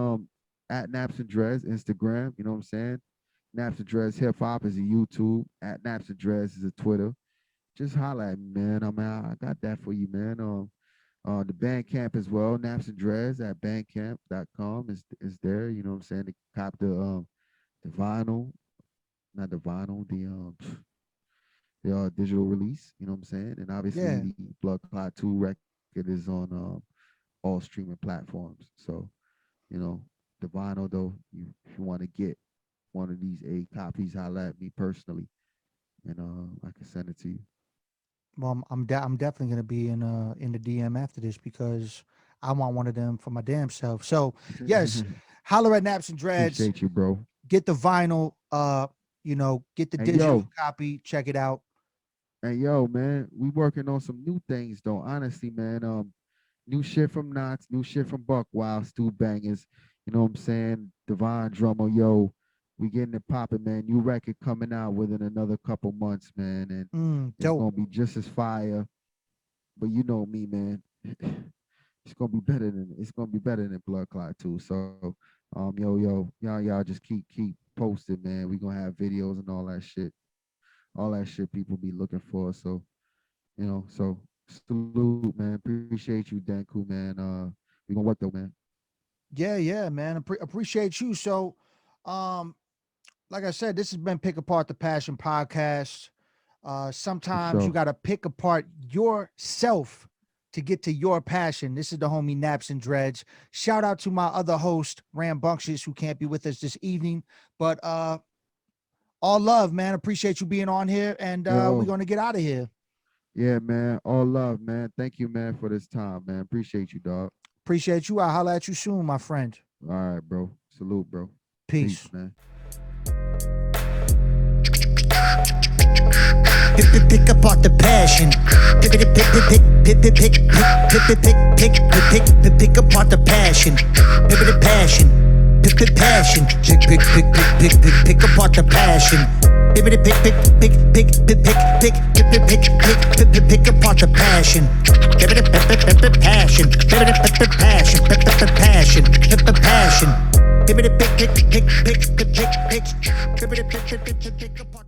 At NapsNDreds Instagram. You know what I'm saying? NapsNDreds Hip Hop is a YouTube. At NapsNDreds is a Twitter. Just holla at me, man. I mean, I got that for you, man. The Bandcamp as well, NapsNDreds at bandcamp.com is there. You know what I'm saying? To cop the vinyl, not the vinyl, the digital release. You know what I'm saying? And obviously the Bloodclaat 2 record is on all streaming platforms. So, you know, the vinyl though, if you want to get one of these 8 copies, holla at me personally, and I can send it to you. Well, I'm definitely gonna be in the DM after this, because I want one of them for my damn self. So yes, holler at NapsNDreds. Appreciate you, bro. Get the vinyl. You know, get the digital copy. Check it out. Hey, yo, man, we working on some new things though. Honestly, man. New shit from Knots, new shit from Buck Wild, Stu Bangers. You know what I'm saying? Divine Drummer, yo. We getting it popping, man. New record coming out within another couple months, man. And it's gonna be just as fire. But you know me, man. It's gonna be better than Bloodclaat too. So y'all just keep posted, man. We gonna have videos and all that shit. All that shit people be looking for. So, you know, so salute, man. Appreciate you, Denku, man. We gonna work though, man. Yeah, man. Appreciate you. So like I said, this has been Pick Apart the Passion podcast. Sometimes you got to pick apart yourself to get to your passion. This is the homie NapsNDreds. Shout out to my other host, Rambunctious, who can't be with us this evening. But all love, man. Appreciate you being on here, and we're going to get out of here. Yeah, man. All love, man. Thank you, man, for this time, man. Appreciate you, dog. Appreciate you. I'll holler at you soon, my friend. All right, bro. Salute, bro. Peace, man. Pick apart the passion. Pick apart the passion. Pick the passion. Pick passion. Pick apart the passion. Pick apart the passion. Passion. Passion. Pick apart.